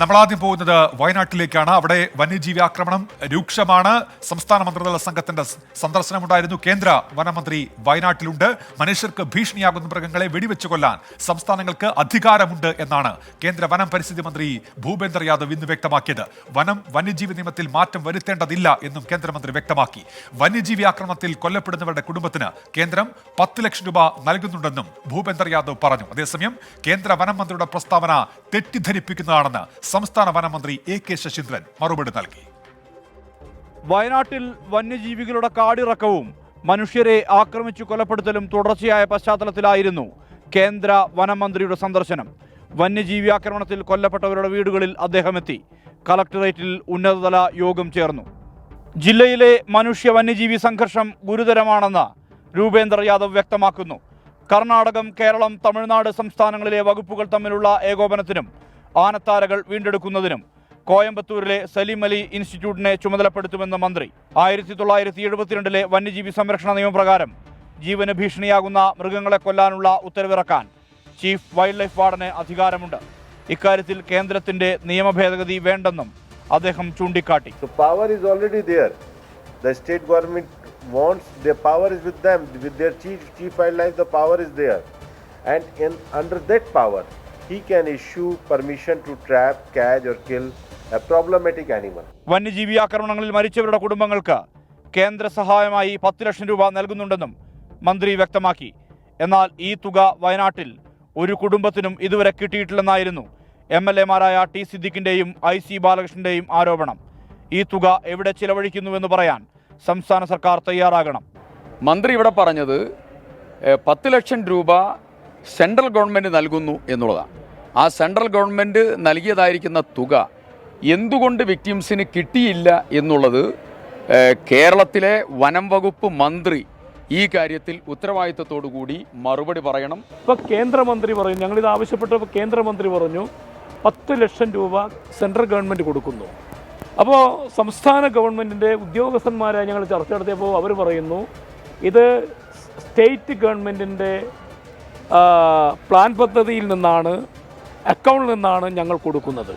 നമ്മൾ ആദ്യം പോകുന്നത് വയനാട്ടിലേക്കാണ്. അവിടെ വന്യജീവി ആക്രമണം രൂക്ഷമാണ്. സംസ്ഥാന മന്ത്രിതല സംഘത്തിന്റെ സന്ദർശനമുണ്ടായിരുന്നു. കേന്ദ്ര വനമന്ത്രി വയനാട്ടിലുണ്ട്. മനുഷ്യർക്ക് ഭീഷണിയാകുന്ന മൃഗങ്ങളെ വെടിവെച്ചു കൊല്ലാൻ സംസ്ഥാനങ്ങൾക്ക് അധികാരമുണ്ട് എന്നാണ് കേന്ദ്ര വനം പരിസ്ഥിതി മന്ത്രി ഭൂപേന്ദർ യാദവ് ഇന്ന് വ്യക്തമാക്കിയത്. വന്യജീവി നിയമത്തിൽ മാറ്റം വരുത്തേണ്ടതില്ല എന്നും കേന്ദ്രമന്ത്രി വ്യക്തമാക്കി. വന്യജീവി ആക്രമണത്തിൽ കൊല്ലപ്പെടുന്നവരുടെ കുടുംബത്തിന് കേന്ദ്രം 10 ലക്ഷം രൂപ നൽകുന്നുണ്ടെന്നും ഭൂപേന്ദർ യാദവ് പറഞ്ഞു. അതേസമയം കേന്ദ്ര വനം മന്ത്രിയുടെ പ്രസ്താവന തെറ്റിദ്ധരിപ്പിക്കുന്നതാണെന്ന് സംസ്ഥാന വനമന്ത്രി എ.കെ. ശശീന്ദ്രൻ മറുപടി നൽകി. വയനാട്ടിൽ വന്യജീവികളുടെ കാടിറക്കവും മനുഷ്യരെ ആക്രമിച്ചു കൊലപ്പെടുത്തലും തുടർച്ചയായ പശ്ചാത്തലത്തിലായിരുന്നു കേന്ദ്ര വനമന്ത്രിയുടെ സന്ദർശനം. വന്യജീവി ആക്രമണത്തിൽ കൊല്ലപ്പെട്ടവരുടെ വീടുകളിൽ അദ്ദേഹം എത്തി. കളക്ടറേറ്റിൽ ഉന്നതതല യോഗം ചേർന്നു. ജില്ലയിലെ മനുഷ്യ വന്യജീവി സംഘർഷം ഗുരുതരമാണെന്ന് ഭൂപേന്ദർ യാദവ് വ്യക്തമാക്കുന്നു. കർണാടകം, കേരളം, തമിഴ്നാട് സംസ്ഥാനങ്ങളിലെ വകുപ്പുകൾ തമ്മിലുള്ള ഏകോപനത്തിനും ആനത്താരകൾ വീണ്ടെടുക്കുന്നതിനും കോയമ്പത്തൂരിലെ സലീം അലി ഇൻസ്റ്റിറ്റ്യൂട്ടിനെ ചുമതലപ്പെടുത്തുമെന്ന് മന്ത്രി. 1972 വന്യജീവി സംരക്ഷണ നിയമപ്രകാരം ജീവന് ഭീഷണിയാകുന്ന മൃഗങ്ങളെ കൊല്ലാനുള്ള ഉത്തരവിറക്കാൻ ചീഫ് വൈൽഡ് ലൈഫ് വാർഡന് അധികാരമുണ്ട്. ഇക്കാര്യത്തിൽ കേന്ദ്രത്തിന്റെ നിയമ ഭേദഗതി വേണ്ടെന്നും അദ്ദേഹം ചൂണ്ടിക്കാട്ടി. Wants their power is with them, with their chief wildlife, the power is there, and under that power he can issue permission to trap, catch or kill a problematic animal. വന്യജീവി ആക്രമണങ്ങളിൽ മരിച്ചവരുടെ കുടുംബങ്ങൾക്ക് കേന്ദ്ര സഹായമായി 10 ലക്ഷം രൂപ നൽകുന്നുണ്ടെന്നും മന്ത്രി വ്യക്തമാക്കി. എന്നാൽ ഈ തുക വയനാട്ടിൽ ഒരു കുടുംബത്തിനും ഇതുവരെ കിട്ടിയിട്ടില്ലെന്നായിരുന്നു MLA-മാരായ ടി സിദ്ദിഖിന്റെയും IC ബാലകൃഷ്ണന്റെയും ആരോപണം. ഈ തുക എവിടെ ചിലവഴിക്കുന്നുവെന്ന് പറയാൻ സംസ്ഥാന സർക്കാർ തയ്യാറാകണം. മന്ത്രി ഇവിടെ പറഞ്ഞത് 10 ലക്ഷം രൂപ സെൻട്രൽ ഗവൺമെൻറ് നൽകുന്നു എന്നുള്ളതാണ്. ആ സെൻട്രൽ ഗവൺമെൻറ് നൽകിയതായിരിക്കുന്ന തുക എന്തുകൊണ്ട് വിക്ടിംസിന് കിട്ടിയില്ല എന്നുള്ളത് കേരളത്തിലെ വനം വകുപ്പ് മന്ത്രി ഈ കാര്യത്തിൽ ഉത്തരവാദിത്തത്തോടു കൂടി മറുപടി പറയണം. ഇപ്പോൾ കേന്ദ്രമന്ത്രി പറഞ്ഞു, ഞങ്ങളിത് ആവശ്യപ്പെട്ടപ്പോൾ കേന്ദ്രമന്ത്രി പറഞ്ഞു 10 ലക്ഷം രൂപ സെൻട്രൽ ഗവൺമെൻറ് കൊടുക്കുന്നു. അപ്പോൾ സംസ്ഥാന ഗവൺമെൻറ്റിൻ്റെ ഉദ്യോഗസ്ഥന്മാരായി ഞങ്ങൾ ചർച്ച നടത്തിയപ്പോൾ അവർ പറയുന്നു ഇത് സ്റ്റേറ്റ് ഗവൺമെൻറ്റിൻ്റെ പ്ലാൻ പദ്ധതിയിൽ നിന്നാണ്, അക്കൗണ്ടിൽ നിന്നാണ് ഞങ്ങൾ കൊടുക്കുന്നത്.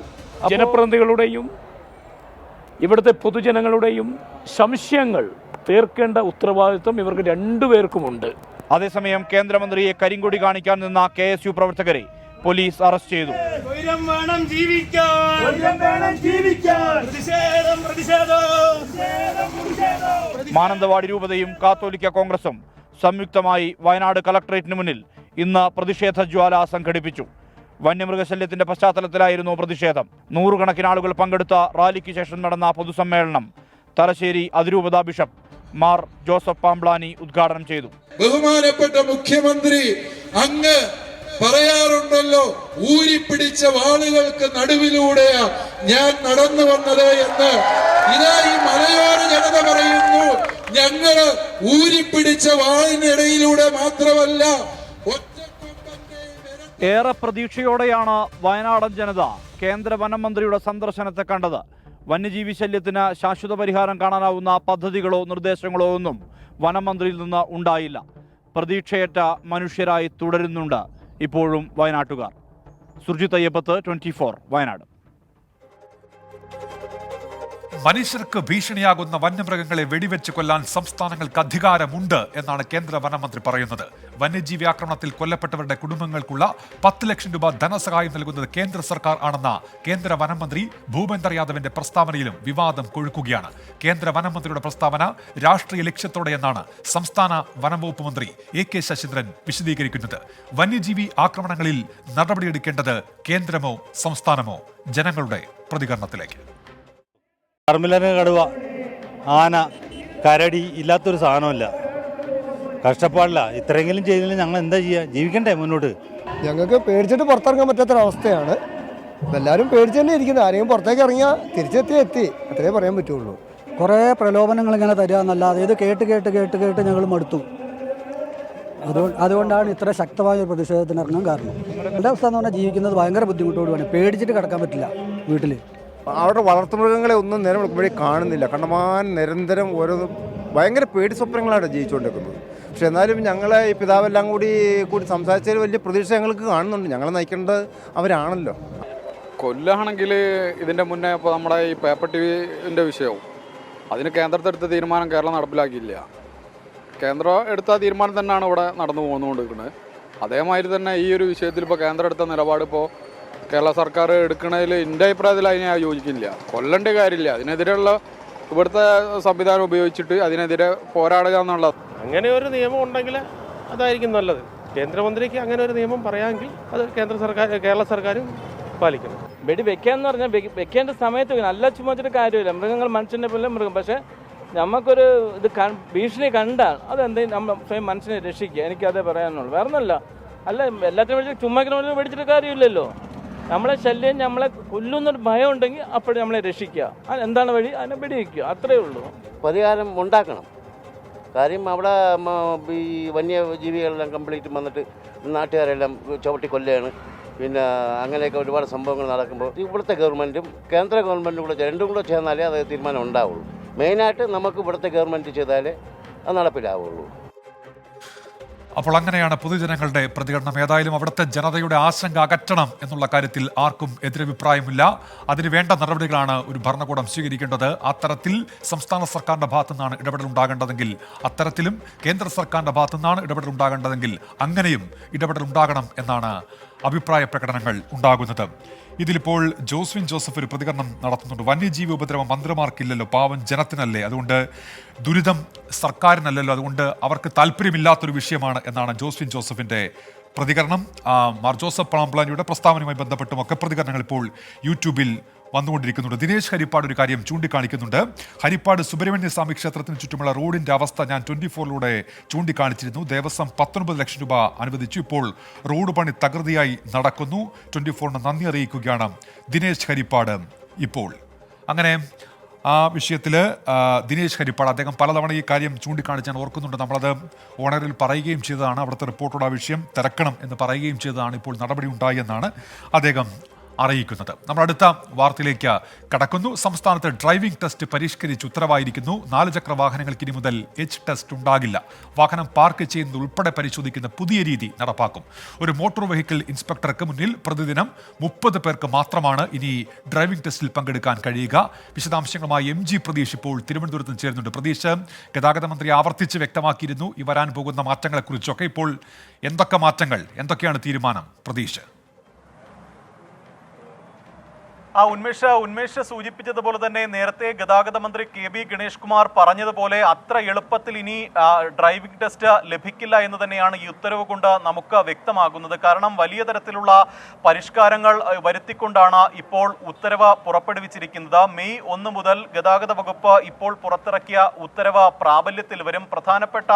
ജനപ്രതിനിധികളുടെയും ഇവിടുത്തെ പൊതുജനങ്ങളുടെയും സംശയങ്ങൾ തീർക്കേണ്ട ഉത്തരവാദിത്വം ഇവർക്ക് രണ്ടുപേർക്കുമുണ്ട്. അതേസമയം കേന്ദ്രമന്ത്രിയെ കരിങ്കൊടി കാണിക്കാൻ നിന്ന KSU പ്രവർത്തകരെ പോലീസ് അറസ്റ്റ് ചെയ്തു. മാനന്തവാടി രൂപതയും കാത്തോലിക്ക കോൺഗ്രസും സംയുക്തമായി വയനാട് കളക്ടറേറ്റിന് മുന്നിൽ ഇന്ന് പ്രതിഷേധ ജ്വാല സംഘടിപ്പിച്ചു. വന്യമൃഗശല്യത്തിന്റെ പശ്ചാത്തലത്തിലായിരുന്നു പ്രതിഷേധം. 100 കണക്കിന് ആളുകൾ പങ്കെടുത്ത റാലിക്ക് ശേഷം നടന്ന പൊതുസമ്മേളനം തലശ്ശേരി അതിരൂപത ബിഷപ്പ് മാർ ജോസഫ് പാംബ്ലാനി ഉദ്ഘാടനം ചെയ്തു. ബഹുമാനപ്പെട്ട മുഖ്യമന്ത്രി അങ്ങ് പറയാറുണ്ടല്ലോ, ഊരിപ്പിടിച്ച വാളുകൾക്ക് നടുവിലൂടെയാ ഞാൻ നടന്നു വന്നത് എന്ന്. ഇതാ ഈ മലയോര ജനത പറയുന്നു, ഞങ്ങള് ഊരിപ്പിടിച്ച വാളിനിടയിലൂടെ മാത്രമല്ല. ഏറെ പ്രതീക്ഷയോടെയാണ് വയനാടൻ ജനത കേന്ദ്ര വനം മന്ത്രിയുടെ സന്ദർശനത്തെ കണ്ടത്. വന്യജീവി ശല്യത്തിന് ശാശ്വത പരിഹാരം കാണാനാവുന്ന പദ്ധതികളോ നിർദ്ദേശങ്ങളോ ഒന്നും വനം മന്ത്രിയിൽ നിന്ന് ഉണ്ടായില്ല. പ്രതീക്ഷയേറ്റ മനുഷ്യരായി തുടരുന്നുണ്ട് ഇപ്പോഴും വയനാട്ടുകാർ. സുർജിത് അയ്യപ്പത്ത്, 24 വയനാട്. മനുഷ്യർക്ക് ഭീഷണിയാകുന്ന വന്യമൃഗങ്ങളെ വെടിവെച്ച് കൊല്ലാൻ സംസ്ഥാനങ്ങൾക്ക് അധികാരമുണ്ട് എന്നാണ് കേന്ദ്ര വനമന്ത്രി പറയുന്നത്. വന്യജീവി ആക്രമണത്തിൽ കൊല്ലപ്പെട്ടവരുടെ കുടുംബങ്ങൾക്കുള്ള 10 ലക്ഷം രൂപ ധനസഹായം നൽകുന്നത് കേന്ദ്ര സർക്കാർ ആണെന്ന കേന്ദ്ര വനമന്ത്രി ഭൂപേന്ദർ യാദവിന്റെ പ്രസ്താവനയിലും വിവാദം കൊഴുക്കുകയാണ്. കേന്ദ്ര വനമന്ത്രിയുടെ പ്രസ്താവന രാഷ്ട്രീയ ലക്ഷ്യത്തോടെയെന്നാണ് സംസ്ഥാന വനംവകുപ്പ് മന്ത്രി എ.കെ. ശശീന്ദ്രൻ വിശദീകരിക്കുന്നത്. വന്യജീവി ആക്രമണങ്ങളിൽ നടപടിയെടുക്കേണ്ടത് കേന്ദ്രമോ സംസ്ഥാനമോ? ജനങ്ങളുടെ പ്രതികരണത്തിലേക്ക്. കർമ്മിലന്, കടുവ, ആന, കരടി ഇല്ലാത്തൊരു സാധനമല്ല. കഷ്ടപ്പാടില്ല. ഇത്രയെങ്കിലും ചെയ്തില്ല ഞങ്ങൾ എന്താ ചെയ്യുക? ജീവിക്കണ്ടേ മുന്നോട്ട്? ഞങ്ങൾക്ക് പേടിച്ചിട്ട് പുറത്തിറങ്ങാൻ പറ്റാത്തൊരവസ്ഥയാണ്. എല്ലാവരും പേടിച്ച് തന്നെ ഇരിക്കുന്നത്. ആരെങ്കിലും പുറത്തേക്ക് ഇറങ്ങിയാൽ തിരിച്ചെത്തി അത്രേ പറയാൻ പറ്റുള്ളൂ. കുറേ പ്രലോഭനങ്ങൾ ഇങ്ങനെ തരിക എന്നല്ലാതെ ഇത് കേട്ട് കേട്ട് കേട്ട് കേട്ട് ഞങ്ങൾ മടുത്തു. അതുകൊണ്ടാണ് ഇത്ര ശക്തമായ ഒരു പ്രതിഷേധത്തിന് ഇറങ്ങാൻ കാരണം. എൻ്റെ അവസ്ഥ എന്ന് പറഞ്ഞാൽ ജീവിക്കുന്നത് ഭയങ്കര ബുദ്ധിമുട്ടോടുകൂടി. പേടിച്ചിട്ട് കിടക്കാൻ പറ്റില്ല വീട്ടിൽ. അവിടെ വളർത്തുമൃഗങ്ങളെ ഒന്നും നേരം വിളിക്കുമ്പോഴേ കാണുന്നില്ല. കണ്ടമാൻ നിരന്തരം ഓരോ ഭയങ്കര പേടി സ്വപ്നങ്ങളാണ് ജീവിച്ചുകൊണ്ടിരിക്കുന്നത്. പക്ഷെ എന്നാലും ഞങ്ങളെ ഈ പിതാവെല്ലാം കൂടി സംസാരിച്ചതിൽ വലിയ പ്രതീക്ഷ ഞങ്ങൾക്ക് കാണുന്നുണ്ട്. ഞങ്ങളെ നയിക്കേണ്ടത് അവരാണല്ലോ. കൊല്ലാണെങ്കിൽ ഇതിൻ്റെ മുന്നേ ഇപ്പോൾ നമ്മുടെ ഈ പേപ്പർ ടിവിൻ്റെ വിഷയവും അതിന് കേന്ദ്രത്തെടുത്ത തീരുമാനം കേരളം നടപ്പിലാക്കിയില്ല. കേന്ദ്രം എടുത്ത തീരുമാനം തന്നെയാണ് ഇവിടെ നടന്നു പോകുന്നുകൊണ്ടിരിക്കുന്നത്. അതേമാതിരി തന്നെ ഈ ഒരു വിഷയത്തിൽ ഇപ്പോൾ കേന്ദ്രം എടുത്ത നിലപാട് ഇപ്പോൾ കേരള സർക്കാർ എടുക്കുന്നതിൽ എൻ്റെ അഭിപ്രായത്തിൽ അതിനെ യോജിക്കുന്നില്ല. കൊല്ലേണ്ട കാര്യമില്ല, അതിനെതിരെയുള്ള ഇവിടുത്തെ സംവിധാനം ഉപയോഗിച്ചിട്ട് അതിനെതിരെ പോരാടുക എന്നുള്ളത്. അങ്ങനെ ഒരു നിയമം ഉണ്ടെങ്കിൽ അതായിരിക്കും നല്ലത്. കേന്ദ്രമന്ത്രിക്ക് അങ്ങനെ ഒരു നിയമം പറയാമെങ്കിൽ അത് കേരള സർക്കാരും പാലിക്കണം. വെടി വെക്കാന്ന് പറഞ്ഞാൽ വെക്കേണ്ട സമയത്ത് നല്ല ചുമച്ചിട്ട് കാര്യമില്ല. മൃഗങ്ങൾ മനുഷ്യൻ്റെ പോലെ മൃഗം. പക്ഷേ നമുക്കൊരു ഇത് ഭീഷണി കണ്ടാൽ അതെന്തെങ്കിലും നമ്മൾ സ്വയം മനുഷ്യനെ രക്ഷിക്കുക. എനിക്കതേ പറയാനുള്ളൂ. വേറെ ഒന്നല്ല. അല്ല എല്ലാത്തിനും മേടിച്ച് ചുമ്മാക്കിനും മേടിച്ചിട്ട് കാര്യമില്ലല്ലോ. നമ്മളെ ശല്യം നമ്മളെ കൊല്ലുന്നൊരു ഭയം ഉണ്ടെങ്കിൽ അപ്പോഴും നമ്മളെ രക്ഷിക്കുക. എന്താണ് വഴി? അതിനെ വെടിവെക്കുക. അത്രയേ ഉള്ളൂ. പരിഹാരം ഉണ്ടാക്കണം. കാര്യം അവിടെ ഈ വന്യജീവികളെല്ലാം കംപ്ലീറ്റ് വന്നിട്ട് നാട്ടുകാരെല്ലാം ചവിട്ടി കൊല്ലുകയാണ്. പിന്നെ അങ്ങനെയൊക്കെ ഒരുപാട് സംഭവങ്ങൾ നടക്കുമ്പോൾ ഇവിടുത്തെ ഗവൺമെൻറ്റും കേന്ദ്ര ഗവൺമെൻറ്റും കൂടെ രണ്ടും കൂടെ ചേർന്നാലേ അത് തീരുമാനം ഉണ്ടാവുള്ളൂ. മെയിനായിട്ട് നമുക്ക് ഇവിടുത്തെ ഗവൺമെൻറ് ചെയ്താലേ അത് നടപ്പിലാവുള്ളൂ. അപ്പോൾ അങ്ങനെയാണ് പൊതുജനങ്ങളുടെ പ്രതികരണം. ഏതായാലും അവിടുത്തെ ജനതയുടെ ആശങ്ക അകറ്റണം എന്നുള്ള കാര്യത്തിൽ ആർക്കും എതിരഭിപ്രായമില്ല. അതിന് വേണ്ട നടപടികളാണ് ഒരു ഭരണകൂടം സ്വീകരിക്കേണ്ടത്. അത്തരത്തിൽ സംസ്ഥാന സർക്കാരിൻ്റെ ഭാഗത്തു നിന്നാണ് ഇടപെടൽ ഉണ്ടാകേണ്ടതെങ്കിൽ അത്തരത്തിലും കേന്ദ്ര സർക്കാരിൻ്റെ ഭാഗത്തു നിന്നാണ് ഇടപെടൽ ഉണ്ടാകേണ്ടതെങ്കിൽ അങ്ങനെയും ഇടപെടൽ ഉണ്ടാകണം എന്നാണ് അഭിപ്രായ പ്രകടനങ്ങൾ ഉണ്ടാകുന്നത്. ഇതിലിപ്പോൾ ജോസ്വിൻ ജോസഫ് ഒരു പ്രതികരണം നടത്തുന്നുണ്ട്. വന്യജീവി ഉപദ്രവം മന്ത്രിമാർക്കില്ലല്ലോ, പാവം ജനത്തിനല്ലേ, അതുകൊണ്ട് ദുരിതം സർക്കാരിനല്ലല്ലോ, അതുകൊണ്ട് അവർക്ക് താല്പര്യമില്ലാത്തൊരു വിഷയമാണ് എന്നാണ് ജോസ്വിൻ ജോസഫിൻ്റെ പ്രതികരണം. മാർ ജോസഫ് പളാമ്പളാനിയുടെ പ്രസ്താവനയുമായി ബന്ധപ്പെട്ടുമൊക്കെ പ്രതികരണങ്ങൾ ഇപ്പോൾ യൂട്യൂബിൽ വന്നുകൊണ്ടിരിക്കുന്നുണ്ട്. ദിനേശ് ഹരിപ്പാട് ഒരു കാര്യം ചൂണ്ടിക്കാണിക്കുന്നുണ്ട്. ഹരിപ്പാട് സുബ്രഹ്മണ്യ സ്വാമി ക്ഷേത്രത്തിന് ചുറ്റുമുള്ള റോഡിന്റെ അവസ്ഥ ഞാൻ 24ലൂടെ ചൂണ്ടിക്കാണിച്ചിരുന്നു. ദേവസ്വം 19 ലക്ഷം രൂപ അനുവദിച്ചു. ഇപ്പോൾ റോഡ് പണി തകൃതിയായി നടക്കുന്നു. 24ന് നന്ദി അറിയിക്കുകയാണ് ദിനേശ് ഹരിപ്പാട്. ഇപ്പോൾ അങ്ങനെ ആ വിഷയത്തിൽ ദിനേശ് ഹരിപ്പാട് അദ്ദേഹം പലതവണ ഈ കാര്യം ചൂണ്ടിക്കാണിച്ചാൽ ഓർക്കുന്നുണ്ട്. നമ്മളത് ഓണറിൽ പറയുകയും ചെയ്തതാണ്. അവിടുത്തെ റിപ്പോർട്ടോട് ആ വിഷയം തിരക്കണം എന്ന് പറയുകയും ചെയ്തതാണ്. ഇപ്പോൾ നടപടി ഉണ്ടായി എന്നാണ് അദ്ദേഹം അറിയിക്കുന്നത്. നമ്മൾ അടുത്ത വാർത്തയിലേക്ക് കടക്കുന്നു. സംസ്ഥാനത്ത് ഡ്രൈവിംഗ് ടെസ്റ്റ് പരിഷ്കരിച്ച് ഉത്തരവായിരിക്കുന്നു. 4 ചക്ര വാഹനങ്ങൾക്ക് ഇനി മുതൽ എച്ച് ടെസ്റ്റ് ഉണ്ടാകില്ല. വാഹനം പാർക്ക് ചെയ്യുന്നത് ഉൾപ്പെടെ പരിശോധിക്കുന്ന പുതിയ രീതി നടപ്പാക്കും. ഒരു മോട്ടോർ വെഹിക്കിൾ ഇൻസ്പെക്ടർക്ക് മുന്നിൽ പ്രതിദിനം 30 പേർക്ക് മാത്രമാണ് ഇനി ഡ്രൈവിംഗ് ടെസ്റ്റിൽ പങ്കെടുക്കാൻ കഴിയുക. വിശദാംശങ്ങളുമായി MG പ്രതീഷ് ഇപ്പോൾ തിരുവനന്തപുരത്ത് ചേരുന്നുണ്ട്. പ്രതീഷ്, ഗതാഗത മന്ത്രി ആവർത്തിച്ച് വ്യക്തമാക്കിയിരുന്നു ഈ വരാൻ പോകുന്ന മാറ്റങ്ങളെക്കുറിച്ചൊക്കെ. ഇപ്പോൾ എന്തൊക്കെ മാറ്റങ്ങൾ, എന്തൊക്കെയാണ് തീരുമാനം പ്രതീഷ്? ഉന്മേഷ് സൂചിപ്പിച്ചതുപോലെ തന്നെ നേരത്തെ ഗതാഗത മന്ത്രി KB ഗണേഷ് കുമാർ പറഞ്ഞതുപോലെ അത്ര എളുപ്പത്തിൽ ഇനി ഡ്രൈവിംഗ് ടെസ്റ്റ് ലഭിക്കില്ല എന്ന് തന്നെയാണ് ഈ ഉത്തരവ് കൊണ്ട് നമുക്ക് വ്യക്തമാകുന്നത്. കാരണം വലിയ തരത്തിലുള്ള പരിഷ്കാരങ്ങൾ വരുത്തിക്കൊണ്ടാണ് ഇപ്പോൾ ഉത്തരവ് പുറപ്പെടുവിച്ചിരിക്കുന്നത്. മെയ് 1 മുതൽ ഗതാഗത വകുപ്പ് ഇപ്പോൾ പുറത്തിറക്കിയ ഉത്തരവ് പ്രാബല്യത്തിൽ വരും. പ്രധാനപ്പെട്ട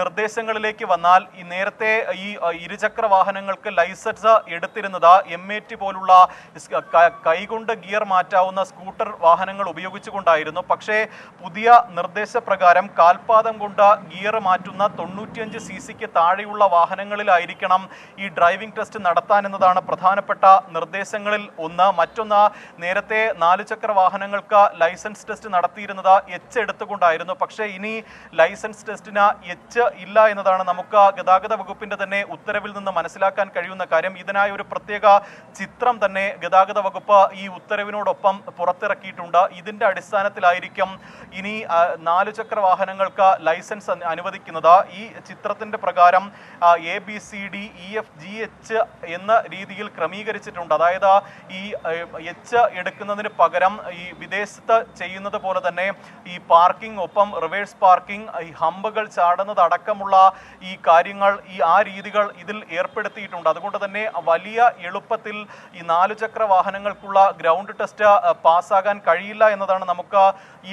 നിർദ്ദേശങ്ങളിലേക്ക് വന്നാൽ ഈ നേരത്തെ ഈ ഇരുചക്ര വാഹനങ്ങൾക്ക് ലൈസൻസ് എടുത്തിരുന്നത് MAT പോലുള്ള കൈകൊണ്ട് ഗിയർ മാറ്റാവുന്ന സ്കൂട്ടർ വാഹനങ്ങൾ ഉപയോഗിച്ചുകൊണ്ടായിരുന്നു. പക്ഷേ പുതിയ നിർദ്ദേശപ്രകാരം കാൽപാദം കൊണ്ട് ഗിയർ മാറ്റുന്ന 95 cc താഴെയുള്ള വാഹനങ്ങളിലായിരിക്കണം ഈ ഡ്രൈവിംഗ് ടെസ്റ്റ് നടത്താനെന്നതാണ് പ്രധാനപ്പെട്ട നിർദ്ദേശങ്ങളിൽ ഒന്ന്. മറ്റൊന്ന്, നേരത്തെ 4 ചക്ര വാഹനങ്ങൾക്ക് ലൈസൻസ് ടെസ്റ്റ് നടത്തിയിരുന്നത് H എടുത്തുകൊണ്ടായിരുന്നു. പക്ഷേ ഇനി ലൈസൻസ് ടെസ്റ്റിന് H ഇല്ല എന്നതാണ് നമുക്ക് ഗതാഗത വകുപ്പിന്റെ തന്നെ ഉത്തരവിൽ നിന്ന് മനസ്സിലാക്കാൻ കഴിയുന്ന കാര്യം. ഇതിനായി ഒരു പ്രത്യേക ചിത്രം തന്നെ ഗതാഗത വകുപ്പ് ഈ ഉത്തരവിനോടൊപ്പം പുറത്തിറക്കിയിട്ടുണ്ട്. ഇതിന്റെ അടിസ്ഥാനത്തിലായിരിക്കും ഇനി 4 ചക്ര വാഹനങ്ങൾക്ക് ലൈസൻസ് അനുവദിക്കുന്നത്. ഈ ചിത്രത്തിന്റെ പ്രകാരം ABCDEFGH എന്ന രീതിയിൽ ക്രമീകരിച്ചിട്ടുണ്ട്. അതായത് ഈ H എടുക്കുന്നതിന് പകരം ഈ വിദേശത്ത് ചെയ്യുന്നത് പോലെ തന്നെ ഈ പാർക്കിംഗ്, ഒപ്പം റിവേഴ്സ് പാർക്കിംഗ്, ഈ ഹമ്പുകൾ ചാടുന്നത് അടക്കമുള്ള ഈ കാര്യങ്ങൾ, ആ രീതികൾ ഇതിൽ ഏർപ്പെടുത്തിയിട്ടുണ്ട്. അതുകൊണ്ട് തന്നെ വലിയ എളുപ്പത്തിൽ ഈ 4 ചക്ര വാഹനങ്ങൾക്കുള്ള ഗ്രൗണ്ട് ടെസ്റ്റ് പാസ്സാകാൻ കഴിയില്ല എന്നതാണ് നമുക്ക്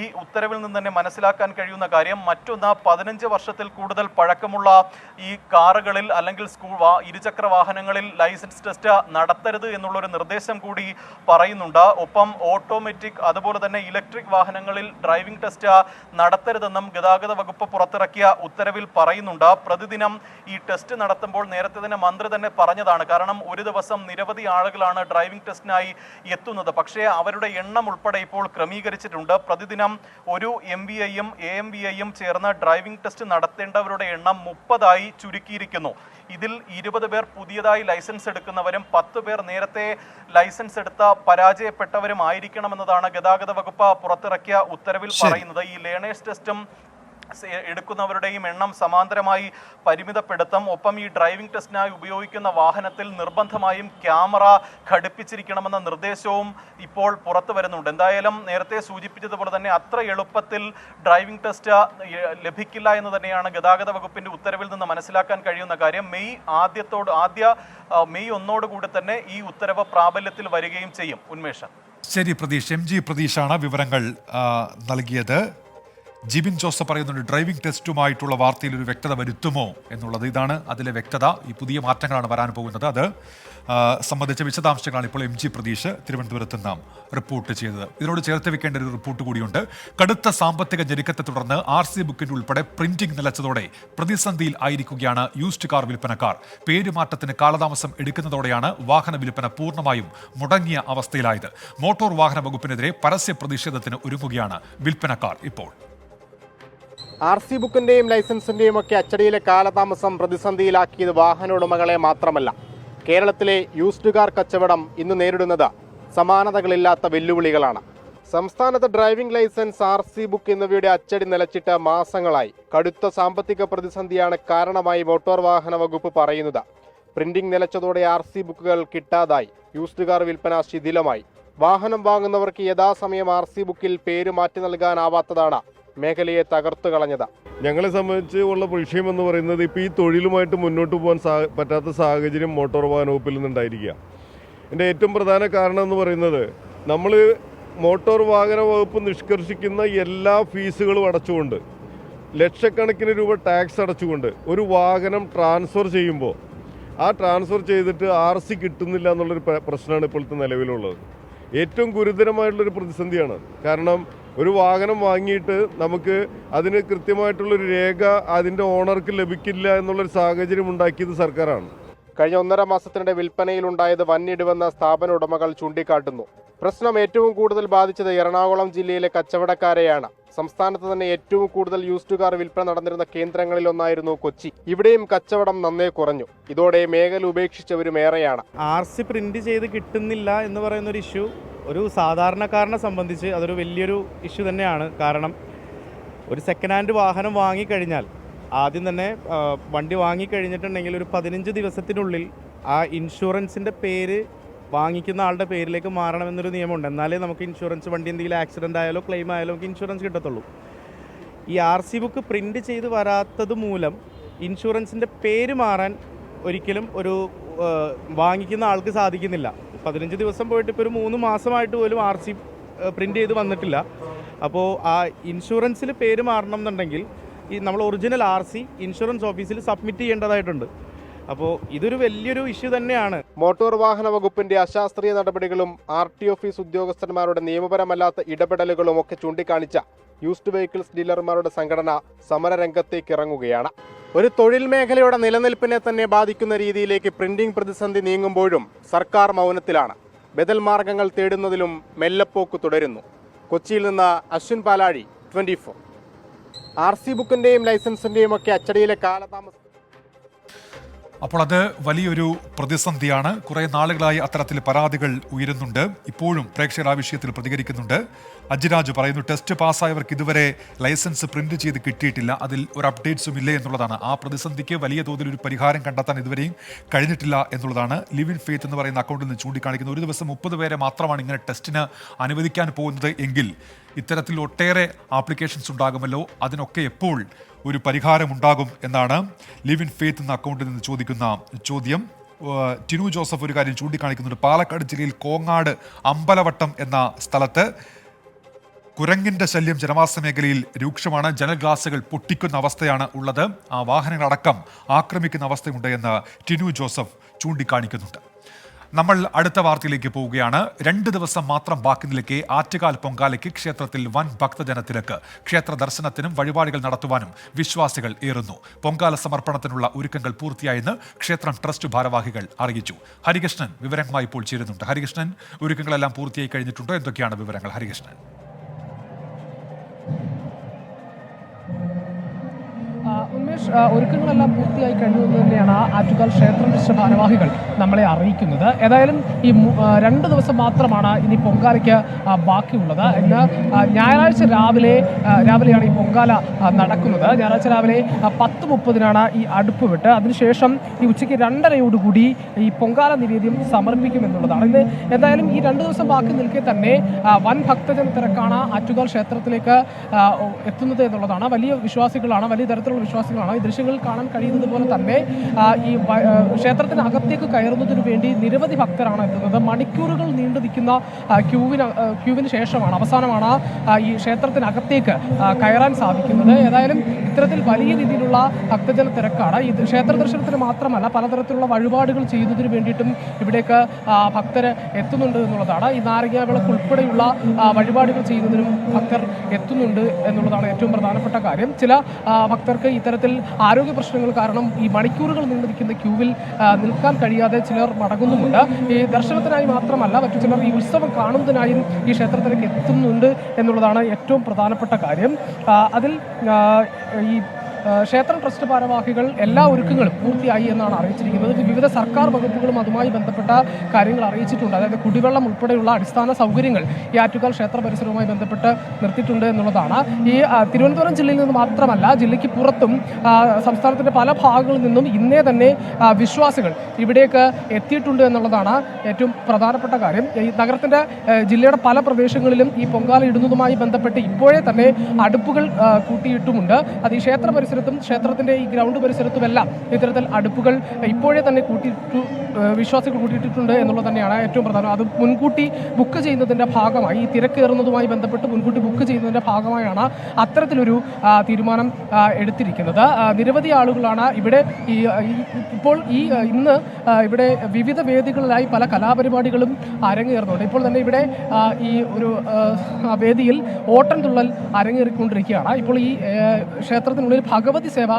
ഈ ഉത്തരവിൽ നിന്ന് തന്നെ മനസ്സിലാക്കാൻ കഴിയുന്ന കാര്യം. മറ്റൊന്ന്, 15 വർഷത്തിൽ കൂടുതൽ പഴക്കമുള്ള ഈ കാറുകളിൽ അല്ലെങ്കിൽ ഇരുചക്ര വാഹനങ്ങളിൽ ലൈസൻസ് ടെസ്റ്റ് നടത്തരുത് എന്നുള്ളൊരു നിർദ്ദേശം കൂടി പറയുന്നുണ്ട്. ഒപ്പം ഓട്ടോമാറ്റിക് അതുപോലെ തന്നെ ഇലക്ട്രിക് വാഹനങ്ങളിൽ ഡ്രൈവിംഗ് ടെസ്റ്റ് നടത്തരുതെന്നും ഗതാഗത വകുപ്പ് പുറത്തിറക്കിയ ഉത്തരവിൽ പറയുന്നുണ്ട്. പ്രതിദിനം ഈ ടെസ്റ്റ് നടത്തുമ്പോൾ നേരത്തെ തന്നെ മന്ത്രി തന്നെ പറഞ്ഞതാണ്. കാരണം ഒരു ദിവസം നിരവധി ആളുകളാണ് ഡ്രൈവിംഗ് ടെസ്റ്റിനായി എത്തുന്നത്. പക്ഷേ അവരുടെ എണ്ണം ഉൾപ്പെടെ ഇപ്പോൾ ക്രമീകരിച്ചിട്ടുണ്ട്. പ്രതിദിനം ഒരു MVIയും AMVIയും ചേർന്ന് ഡ്രൈവിംഗ് ടെസ്റ്റ് നടത്തേണ്ടവരുടെ എണ്ണം 30ആയി ചുരുക്കിയിരിക്കുന്നു. ഇതിൽ 20 പേർ പുതിയതായി ലൈസൻസ് എടുക്കുന്നവരും 10 പേർ നേരത്തെ ലൈസൻസ് എടുത്ത പരാജയപ്പെട്ടവരും ആയിരിക്കണമെന്നതാണ് ഗതാഗത വകുപ്പ് പുറത്തിറക്കിയ ഉത്തരവിൽ പറയുന്നത്. ഈ ലേണേഴ്സ് ടെസ്റ്റും എടുക്കുന്നവരുടെയും എണ്ണം സമാന്തരമായി പരിമിതപ്പെടുത്തും. ഒപ്പം ഈ ഡ്രൈവിംഗ് ടെസ്റ്റിനായി ഉപയോഗിക്കുന്ന വാഹനത്തിൽ നിർബന്ധമായും ക്യാമറ ഘടിപ്പിച്ചിരിക്കണമെന്ന നിർദ്ദേശവും ഇപ്പോൾ പുറത്തു വരുന്നുണ്ട്. എന്തായാലും നേരത്തെ സൂചിപ്പിച്ചതുപോലെ തന്നെ അത്ര എളുപ്പത്തിൽ ഡ്രൈവിംഗ് ടെസ്റ്റ് ലഭിക്കില്ല എന്ന് തന്നെയാണ് ഗതാഗത വകുപ്പിന്റെ ഉത്തരവിൽ നിന്ന് മനസ്സിലാക്കാൻ കഴിയുന്ന കാര്യം. മെയ് 1 കൂടി തന്നെ ഈ ഉത്തരവ് പ്രാബല്യത്തിൽ വരികയും ചെയ്യും. ഉന്മേഷം. ശരി പ്രതീഷ്. MG പ്രതീഷാണ് വിവരങ്ങൾ നൽകിയത്. ജിബിൻ ജോസഫ് പറയുന്നുണ്ട് ഡ്രൈവിംഗ് ടെസ്റ്റുമായിട്ടുള്ള വാർത്തയിൽ ഒരു വ്യക്തത വരുത്തുമോ എന്നുള്ളത്. ഇതാണ് അതിലെ വ്യക്തത. ഈ പുതിയ മാറ്റങ്ങളാണ് വരാൻ പോകുന്നത്. അത് സംബന്ധിച്ച വിശദാംശങ്ങളാണ് ഇപ്പോൾ MG പ്രതീഷ് തിരുവനന്തപുരത്ത് നിന്ന് റിപ്പോർട്ട് ചെയ്തത്. ഇതിനോട് ചേർത്ത് വെക്കേണ്ട ഒരു റിപ്പോർട്ട് കൂടിയുണ്ട്. കടുത്ത സാമ്പത്തിക ഞെരുക്കത്തെ തുടർന്ന് RC ബുക്കിന്റെ ഉൾപ്പെടെ പ്രിന്റിംഗ് നിലച്ചതോടെ പ്രതിസന്ധിയിൽ ആയിരിക്കുകയാണ് യൂസ്ഡ് കാർ വിൽപ്പനക്കാർ. പേരുമാറ്റത്തിന് കാലതാമസം എടുക്കുന്നതോടെയാണ് വാഹന വിൽപ്പന പൂർണ്ണമായും മുടങ്ങിയ അവസ്ഥയിലായത്. മോട്ടോർ വാഹന വകുപ്പിനെതിരെ പരസ്യ പ്രതിഷേധത്തിന് ഒരുങ്ങുകയാണ് വിൽപ്പനക്കാർ ഇപ്പോൾ. RC ബുക്കിന്റെയും ലൈസൻസിന്റെയും ഒക്കെ അച്ചടിയിലെ കാലതാമസം പ്രതിസന്ധിയിലാക്കിയത് വാഹന ഉടമകളെ മാത്രമല്ല. കേരളത്തിലെ യൂസ്ഡ് കാർ കച്ചവടം ഇന്ന് നേരിടുന്നത് സമാനതകളില്ലാത്ത വെല്ലുവിളികളാണ്. സംസ്ഥാനത്ത് ഡ്രൈവിംഗ് ലൈസൻസ്, RC ബുക്ക് എന്നിവയുടെ അച്ചടി നിലച്ചിട്ട് മാസങ്ങളായി. കടുത്ത സാമ്പത്തിക പ്രതിസന്ധിയാണ് കാരണമായി മോട്ടോർ വാഹന വകുപ്പ് പറയുന്നത്. പ്രിന്റിംഗ് നിലച്ചതോടെ RC ബുക്കുകൾ കിട്ടാതായി. യൂസ്ഡ് കാർ വിൽപ്പന ശിഥിലമായി. വാഹനം വാങ്ങുന്നവർക്ക് യഥാസമയം RC ബുക്കിൽ പേര് മാറ്റി നൽകാനാവാത്തതാണ് മേഖലയെ തകർത്തു കളഞ്ഞത്. ഞങ്ങളെ സംബന്ധിച്ച് ഉള്ള വിഷയം എന്ന് പറയുന്നത് ഇപ്പോൾ ഈ തൊഴിലുമായിട്ട് മുന്നോട്ട് പോകാൻ പറ്റാത്ത സാഹചര്യം മോട്ടോർ വാഹന വകുപ്പിൽ നിന്നുണ്ടായിരിക്കുക. എൻ്റെ ഏറ്റവും പ്രധാന കാരണം എന്ന് പറയുന്നത് നമ്മൾ മോട്ടോർ വാഹന വകുപ്പ് നിഷ്കർഷിക്കുന്ന എല്ലാ ഫീസുകളും അടച്ചുകൊണ്ട് ലക്ഷക്കണക്കിന് രൂപ ടാക്സ് അടച്ചുകൊണ്ട് ഒരു വാഹനം ട്രാൻസ്ഫർ ചെയ്യുമ്പോൾ ആ ട്രാൻസ്ഫർ ചെയ്തിട്ട് RC കിട്ടുന്നില്ല എന്നുള്ളൊരു പ്രശ്നമാണ് ഇപ്പോഴത്തെ നിലവിലുള്ളത്. ഏറ്റവും ഗുരുതരമായിട്ടുള്ളൊരു പ്രതിസന്ധിയാണ്. കാരണം ഒരു വാഹനം വാങ്ങിയിട്ട് നമുക്ക് അതിന് കൃത്യമായിട്ടുള്ളൊരു രേഖ അതിൻ്റെ ഓണർക്ക് ലഭിക്കില്ല എന്നുള്ളൊരു സാഹചര്യം ഉണ്ടാക്കിയത് സർക്കാരാണ്. കഴിഞ്ഞ 1.5 മാസത്തിനിടെ വിൽപ്പനയിലുണ്ടായത് വന്നിടിവെന്ന സ്ഥാപന ഉടമകൾ ചൂണ്ടിക്കാട്ടുന്നു. പ്രശ്നം ഏറ്റവും കൂടുതൽ ബാധിച്ചത് എറണാകുളം ജില്ലയിലെ കച്ചവടക്കാരെയാണ്. സംസ്ഥാനത്ത് തന്നെ ഏറ്റവും കൂടുതൽ യൂസ്ഡ് കാർ വിൽപ്പന നടന്നിരുന്ന കേന്ദ്രങ്ങളിലൊന്നായിരുന്നു കൊച്ചി. ഇവിടെയും കച്ചവടം നന്നേ കുറഞ്ഞു. ഇതോടെ മേഖല ഉപേക്ഷിച്ചവരും ഏറെയാണ്. RC പ്രിന്റ് ചെയ്ത് കിട്ടുന്നില്ല എന്ന് പറയുന്നൊരു ഇഷ്യൂ ഒരു സാധാരണക്കാരനെ സംബന്ധിച്ച് അതൊരു വലിയൊരു ഇഷ്യൂ തന്നെയാണ്. കാരണം ഒരു സെക്കൻഡ് ഹാൻഡ് വാഹനം വാങ്ങിക്കഴിഞ്ഞാൽ ആദ്യം തന്നെ വണ്ടി വാങ്ങിക്കഴിഞ്ഞിട്ടുണ്ടെങ്കിൽ ഒരു 15 ദിവസത്തിനുള്ളിൽ ആ ഇൻഷുറൻസിൻ്റെ പേര് വാങ്ങിക്കുന്ന ആളുടെ പേരിലേക്ക് മാറണമെന്നൊരു നിയമമുണ്ട്. എന്നാലേ നമുക്ക് ഇൻഷുറൻസ്, വണ്ടി എന്തെങ്കിലും ആക്സിഡൻ്റ് ആയാലോ ക്ലെയിം ആയാലോ നമുക്ക് ഇൻഷുറൻസ് കിട്ടത്തുള്ളൂ. ഈ RC ബുക്ക് പ്രിൻ്റ് ചെയ്ത് വരാത്തത് മൂലം ഇൻഷുറൻസിൻ്റെ പേര് മാറാൻ ഒരിക്കലും ഒരു വാങ്ങിക്കുന്ന ആൾക്ക് സാധിക്കുന്നില്ല. 15 ദിവസം പോയിട്ട് ഇപ്പോൾ ഒരു 3 മാസമായിട്ട് പോലും RC പ്രിൻ്റ് ചെയ്ത് വന്നിട്ടില്ല. അപ്പോൾ ആ ഇൻഷുറൻസിൽ പേര് മാറണം എന്നുണ്ടെങ്കിൽ ഈ നമ്മൾ ഒറിജിനൽ RC ഇൻഷുറൻസ് ഓഫീസിൽ സബ്മിറ്റ് ചെയ്യേണ്ടതായിട്ടുണ്ട്. അപ്പോൾ ഇതൊരു വലിയൊരു ഇഷ്യൂ തന്നെയാണ്. മോട്ടോർ വാഹന വകുപ്പിന്റെ അശാസ്ത്രീയ നടപടികളും RT ഓഫീസ് ഉദ്യോഗസ്ഥന്മാരുടെ നിയമപരമല്ലാത്ത ഇടപെടലുകളും ഒക്കെ ചൂണ്ടിക്കാണിച്ച യൂസ്ഡ് വെഹിക്കിൾസ് ഡീലർമാരുടെ സംഘടന സമരരംഗത്തേക്ക് ഇറങ്ങുകയാണ്. ഒരു തൊഴിൽ മേഖലയുടെ നിലനിൽപ്പിനെ തന്നെ ബാധിക്കുന്ന രീതിയിലേക്ക് പ്രിന്റിംഗ് പ്രതിസന്ധി നീങ്ങുമ്പോഴും സർക്കാർ മൗനത്തിലാണ്. ബദൽ മാർഗങ്ങൾ തേടുന്നതിലും മെല്ലപ്പോക്ക് തുടരുന്നു. കൊച്ചിയിൽ നിന്ന് അശ്വിൻ പാലാഴി, 24. RC ബുക്കിന്റെയും ലൈസൻസിന്റെയും ഒക്കെ അച്ചടിയിലെ കാലതാമസം. അപ്പോൾ അത് വലിയൊരു പ്രതിസന്ധിയാണ്. കുറേ നാളുകളായി അത്തരത്തിൽ പരാതികൾ ഉയരുന്നുണ്ട്. ഇപ്പോഴും പ്രേക്ഷകർ ആ വിഷയത്തിൽ പ്രതികരിക്കുന്നുണ്ട്. അജിരാജ് പറയുന്നു ടെസ്റ്റ് പാസ്സായവർക്ക് ഇതുവരെ ലൈസൻസ് പ്രിന്റ് ചെയ്ത് കിട്ടിയിട്ടില്ല, അതിൽ ഒരു അപ്ഡേറ്റ്സും ഇല്ല എന്നുള്ളതാണ്. ആ പ്രതിസന്ധിക്ക് വലിയ തോതിൽ ഒരു പരിഹാരം കണ്ടെത്താൻ ഇതുവരെയും കഴിഞ്ഞിട്ടില്ല എന്നുള്ളതാണ് ലിവ് ഇൻ ഫെയ്ത്ത് എന്ന് പറയുന്ന അക്കൗണ്ടിൽ നിന്ന് ചൂണ്ടിക്കാണിക്കുന്നത്. ഒരു ദിവസം 30 പേരെ മാത്രമാണ് ഇങ്ങനെ ടെസ്റ്റിന് അനുവദിക്കാൻ പോകുന്നത് എങ്കിൽ ഇത്തരത്തിൽ ഒട്ടേറെ ആപ്ലിക്കേഷൻസ് ഉണ്ടാകുമല്ലോ, അതിനൊക്കെ എപ്പോൾ ഒരു പരിഹാരമുണ്ടാകും എന്നാണ് ലിവ് ഇൻ ഫെയ്ത്ത് എന്ന അക്കൗണ്ടിൽ നിന്ന് ചോദിക്കുന്ന ചോദ്യം. ടിനു ജോസഫ് ഒരു കാര്യം ചൂണ്ടിക്കാണിക്കുന്നുണ്ട്. പാലക്കാട് ജില്ലയിൽ കോങ്ങാട് അമ്പലവട്ടം എന്ന സ്ഥലത്ത് കുരങ്ങിന്റെ ശല്യം ജനവാസ മേഖലയിൽ രൂക്ഷമാണ്. ജനൽ ഗ്ലാസുകൾ പൊട്ടിക്കുന്ന അവസ്ഥയാണ് ഉള്ളത്. ആ വാഹനങ്ങളടക്കം ആക്രമിക്കുന്ന അവസ്ഥയുണ്ട് എന്ന് ടിനു ജോസഫ് ചൂണ്ടിക്കാണിക്കുന്നുണ്ട്. നമ്മൾ അടുത്ത വാർത്തയിലേക്ക് പോവുകയാണ്. 2 ദിവസം മാത്രം ബാക്കി നിൽക്കെ ആറ്റുകാൽ പൊങ്കാലയ്ക്ക് ക്ഷേത്രത്തിൽ വൻ ഭക്തജനത്തിരക്ക്. ക്ഷേത്ര ദർശനത്തിനും വഴിപാടുകൾ നടത്തുവാനും വിശ്വാസികൾ ഏറുന്നു. പൊങ്കാല സമർപ്പണത്തിനുള്ള ഒരുക്കങ്ങൾ പൂർത്തിയായെന്ന് ക്ഷേത്രം ട്രസ്റ്റ് ഭാരവാഹികൾ അറിയിച്ചു. ഹരികൃഷ്ണൻ വിവരങ്ങളുമായി ഇപ്പോൾ ചേരുന്നുണ്ട്. ഹരികൃഷ്ണൻ, ഒരുക്കങ്ങളെല്ലാം പൂർത്തിയായി കഴിഞ്ഞിട്ടുണ്ടോ? എന്തൊക്കെയാണ് വിവരങ്ങൾ ഹരികൃഷ്ണൻ? ഉന്മേഷ്, ഒരുക്കങ്ങളെല്ലാം പൂർത്തിയായി കഴിഞ്ഞു എന്ന് തന്നെയാണ് ആറ്റുകാൽ ക്ഷേത്ര ട്രസ്റ്റ് ഭാരവാഹികൾ നമ്മളെ അറിയിക്കുന്നത്. ഏതായാലും ഈ 2 ദിവസം മാത്രമാണ് ഇനി പൊങ്കാലയ്ക്ക് ബാക്കിയുള്ളത്. ഇന്ന് ഞായറാഴ്ച രാവിലെയാണ് ഈ പൊങ്കാല നടക്കുന്നത്. ഞായറാഴ്ച രാവിലെ 10:30 ഈ അടുപ്പ് വിട്ട് അതിനുശേഷം ഈ ഉച്ചയ്ക്ക് 2:30 ഈ പൊങ്കാല നിവേദ്യം സമർപ്പിക്കുമെന്നുള്ളതാണ്. ഇന്ന് എന്തായാലും ഈ 2 ദിവസം ബാക്കി നിൽക്കെ തന്നെ വൻ ഭക്തജന തിരക്കാണ് ആറ്റുകാൽ ക്ഷേത്രത്തിലേക്ക് എത്തുന്നത് എന്നുള്ളതാണ്. വലിയ വിശ്വാസികളാണ്, വലിയ തരത്തിലുള്ള വിശ്വാസികളാണ്. ഈ ദൃശ്യങ്ങളിൽ കാണാൻ കഴിയുന്നത് പോലെ തന്നെ ഈ ക്ഷേത്രത്തിനകത്തേക്ക് കയറുന്നതിന് വേണ്ടി നിരവധി ഭക്തരാണ് എത്തുന്നത്. മണിക്കൂറുകൾ നീണ്ടു നിൽക്കുന്ന ക്യൂവിന് ശേഷമാണ് അവസാനമാണ് ഈ ക്ഷേത്രത്തിനകത്തേക്ക് കയറാൻ സാധിക്കുന്നത്. ഏതായാലും ഇത്തരത്തിൽ വലിയ രീതിയിലുള്ള ഭക്തജന തിരക്കാണ്. ഈ ക്ഷേത്ര ദർശനത്തിന് മാത്രമല്ല, പലതരത്തിലുള്ള വഴിപാടുകൾ ചെയ്യുന്നതിന് വേണ്ടിയിട്ടും ഇവിടേക്ക് ഭക്തർ എത്തുന്നുണ്ട് എന്നുള്ളതാണ്. ഈ നാരങ്ങ വിളക്ക് ഉൾപ്പെടെയുള്ള വഴിപാടുകൾ ചെയ്യുന്നതിനും ഭക്തർ എത്തുന്നുണ്ട് എന്നുള്ളതാണ് ഏറ്റവും പ്രധാനപ്പെട്ട കാര്യം. ചില ഭക്തർക്ക് ഇത്തരത്തിൽ ആരോഗ്യ പ്രശ്നങ്ങൾ കാരണം ഈ മണിക്കൂറുകൾ നീണ്ടു നിൽക്കുന്ന ക്യൂവിൽ നിൽക്കാൻ കഴിയാതെ ചിലർ മടങ്ങുന്നുമുണ്ട്. ഈ ദർശനത്തിനായി മാത്രമല്ല, മറ്റു ചിലർ ഈ ഉത്സവം കാണുന്നതിനായും ഈ ക്ഷേത്രത്തിലേക്ക് എത്തുന്നുണ്ട് എന്നുള്ളതാണ് ഏറ്റവും പ്രധാനപ്പെട്ട കാര്യം. അതിൽ ഈ ക്ഷേത്ര ട്രസ്റ്റ് ഭാരവാഹികൾ എല്ലാ ഒരുക്കങ്ങളും പൂർത്തിയായി എന്നാണ് അറിയിച്ചിരിക്കുന്നത്. വിവിധ സർക്കാർ വകുപ്പുകളും അതുമായി ബന്ധപ്പെട്ട കാര്യങ്ങൾ അറിയിച്ചിട്ടുണ്ട്. അതായത് കുടിവെള്ളം ഉൾപ്പെടെയുള്ള അടിസ്ഥാന സൗകര്യങ്ങൾ ഈ ആറ്റുകാൽ ക്ഷേത്ര പരിസരവുമായി ബന്ധപ്പെട്ട് നിർത്തിയിട്ടുണ്ട് എന്നുള്ളതാണ്. ഈ തിരുവനന്തപുരം ജില്ലയിൽ നിന്ന് മാത്രമല്ല, ജില്ലയ്ക്ക് പുറത്തും സംസ്ഥാനത്തിൻ്റെ പല ഭാഗങ്ങളിൽ നിന്നും ഇന്നേ തന്നെ വിശ്വാസികൾ ഇവിടേക്ക് എത്തിയിട്ടുണ്ട് എന്നുള്ളതാണ് ഏറ്റവും പ്രധാനപ്പെട്ട കാര്യം. ഈ നഗരത്തിൻ്റെ ജില്ലയുടെ പല പ്രദേശങ്ങളിലും ഈ പൊങ്കാല ഇടുന്നതുമായി ബന്ധപ്പെട്ട് ഇപ്പോഴേ തന്നെ അടുപ്പുകൾ കൂട്ടിയിട്ടുമുണ്ട്. അത് ഈ ക്ഷേത്ര ക്ഷേത്രത്തിന്റെ ഈ ഗ്രൗണ്ട് പരിസരത്തുമെല്ലാം ഇത്തരത്തിൽ അടുപ്പുകൾ ഇപ്പോഴേ തന്നെ വിശ്വാസികൾ കൂട്ടിയിട്ടുണ്ട് എന്നുള്ളത് തന്നെയാണ് ഏറ്റവും പ്രധാനം. അത് മുൻകൂട്ടി ബുക്ക് ചെയ്യുന്നതിന്റെ ഭാഗമായി, ഈ തിരക്കേറുന്നതുമായി ബന്ധപ്പെട്ട് മുൻകൂട്ടി ബുക്ക് ചെയ്യുന്നതിന്റെ ഭാഗമായാണ് അത്തരത്തിലൊരു തീരുമാനം എടുത്തിരിക്കുന്നത്. നിരവധി ആളുകളാണ് ഇവിടെ ഇന്ന് ഇവിടെ വിവിധ വേദികളിലായി പല കലാപരിപാടികളും അരങ്ങേറുന്നുണ്ട്. ഇപ്പോൾ തന്നെ ഇവിടെ ഈ ഒരു വേദിയിൽ ഓട്ടൻതുള്ളൽ അരങ്ങേറിക്കൊണ്ടിരിക്കുകയാണ്. ഇപ്പോൾ ഈ ക്ഷേത്രത്തിനുള്ളിൽ ഭഗവതി സേവ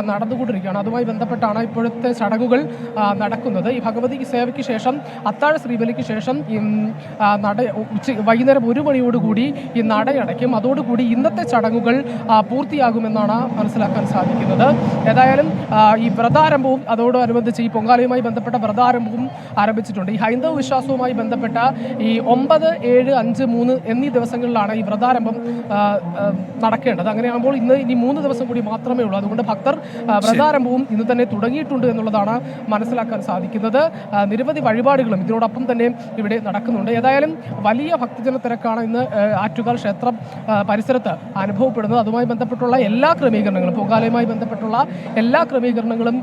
നടന്നുകൊണ്ടിരിക്കുകയാണ്. അതുമായി ബന്ധപ്പെട്ടാണ് ഇപ്പോഴത്തെ ചടങ്ങുകൾ നടക്കുന്നത്. ഈ ഭഗവതി സേവയ്ക്ക് ശേഷം, അത്താഴ ശ്രീബലിക്ക് ശേഷം വൈകുന്നേരം 1 മണിയോടുകൂടി ഈ നടയടയ്ക്കും. അതോടുകൂടി ഇന്നത്തെ ചടങ്ങുകൾ പൂർത്തിയാകുമെന്നാണ് മനസ്സിലാക്കാൻ സാധിക്കുന്നത്. ഏതായാലും ഈ വ്രതാരംഭവും അതോടനുബന്ധിച്ച് ഈ പൊങ്കാലയുമായി ബന്ധപ്പെട്ട വ്രതാരംഭവും ആരംഭിച്ചിട്ടുണ്ട്. ഈ ഹൈന്ദവ വിശ്വാസവുമായി ബന്ധപ്പെട്ട ഈ 9, 7, 5, 3 എന്നീ ദിവസങ്ങളിലാണ് ഈ വ്രതാരംഭം നടക്കേണ്ടത്. അങ്ങനെയാകുമ്പോൾ ഇനി 3 ദിവസം കൂടി മാത്രമേ ഉള്ളൂ. അതുകൊണ്ട് ഭക്തർ വ്രതാരംഭവും ഇന്ന് തന്നെ തുടങ്ങിയിട്ടുണ്ട് എന്നുള്ളതാണ് മനസ്സിലാക്കാൻ സാധിക്കുന്നത്. നിരവധി വഴിപാടുകളും ഇതിനോടൊപ്പം തന്നെ ഇവിടെ നടക്കുന്നുണ്ട്. ഏതായാലും വലിയ ഭക്തജന തിരക്കാണ് ഇന്ന് ആറ്റുകാൽ ക്ഷേത്രം പരിസരത്ത് അനുഭവപ്പെടുന്നത്. അതുമായി ബന്ധപ്പെട്ടുള്ള എല്ലാ ക്രമീകരണങ്ങളും, പൊങ്കാലയുമായി ബന്ധപ്പെട്ടുള്ള എല്ലാ ക്രമീകരണങ്ങളും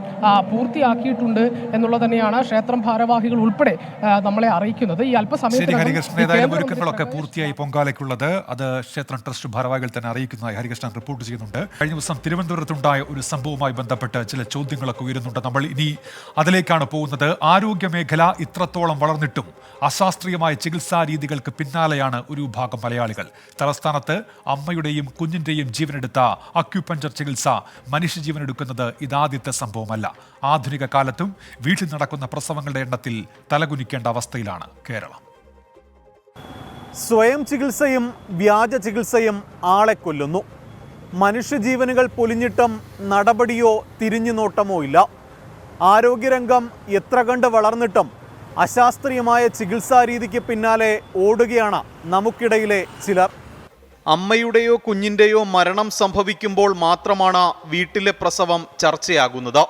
പൂർത്തിയാക്കിയിട്ടുണ്ട് എന്നുള്ളത് തന്നെയാണ് ക്ഷേത്രം ഭാരവാഹികൾ ഉൾപ്പെടെ നമ്മളെ അറിയിക്കുന്നത്. ഈ അല്പസമയത്ത് ഒരുക്കങ്ങളൊക്കെ പൂർത്തിയായി പൊങ്കാലയ്ക്കുള്ളത് അത് ക്ഷേത്രം ട്രസ്റ്റ് ഭാരവാഹികൾ തന്നെ അറിയിക്കുന്നതായി ഹരികൃഷ്ണൻ റിപ്പോർട്ട് ചെയ്യുന്നുണ്ട്. കഴിഞ്ഞ ദിവസം തിരുവനന്തപുരത്തുണ്ടായ ഒരു സംഭവവുമായി ബന്ധപ്പെട്ട് ചില ചോദ്യങ്ങളൊക്കെ ഉയരുന്നുണ്ട്. നമ്മൾ ഇനി അതിലേക്കാണ് പോകുന്നത്. ആരോഗ്യ മേഖല ഇത്രത്തോളം വളർന്നിട്ടും അശാസ്ത്രീയമായ ചികിത്സാ രീതികൾക്ക് പിന്നാലെയാണ് ഒരു വിഭാഗം മലയാളികൾ. തലസ്ഥാനത്ത് അമ്മയുടെയും കുഞ്ഞിൻ്റെയും ജീവനെടുത്ത അക്യുപഞ്ചർ ചികിത്സ മനുഷ്യജീവനെടുക്കുന്നത് ഇതാദ്യത്തെ സംഭവമല്ല. ആധുനിക കാലത്തും വീട്ടിൽ നടക്കുന്ന പ്രസവങ്ങളുടെ എണ്ണത്തിൽ തലകുനിക്കേണ്ട അവസ്ഥയിലാണ് കേരളം. സ്വയം ചികിത്സയും വ്യാജ ചികിത്സയും ആളെ കൊല്ലുന്നു. മനുഷ്യജീവനുകൾ പൊലിഞ്ഞിട്ടും നടപടിയോ തിരിഞ്ഞു നോട്ടമോ ഇല്ല. ആരോഗ്യരംഗം എത്ര കണ്ട് വളർന്നിട്ടും അശാസ്ത്രീയമായ ചികിത്സാ രീതിക്ക് പിന്നാലെ ഓടുകയാണ് നമുക്കിടയിലെ ചിലർ. അമ്മയുടെയോ കുഞ്ഞിൻ്റെയോ മരണം സംഭവിക്കുമ്പോൾ മാത്രമാണ് വീട്ടിലെ പ്രസവം ചർച്ചയാകുന്നത്.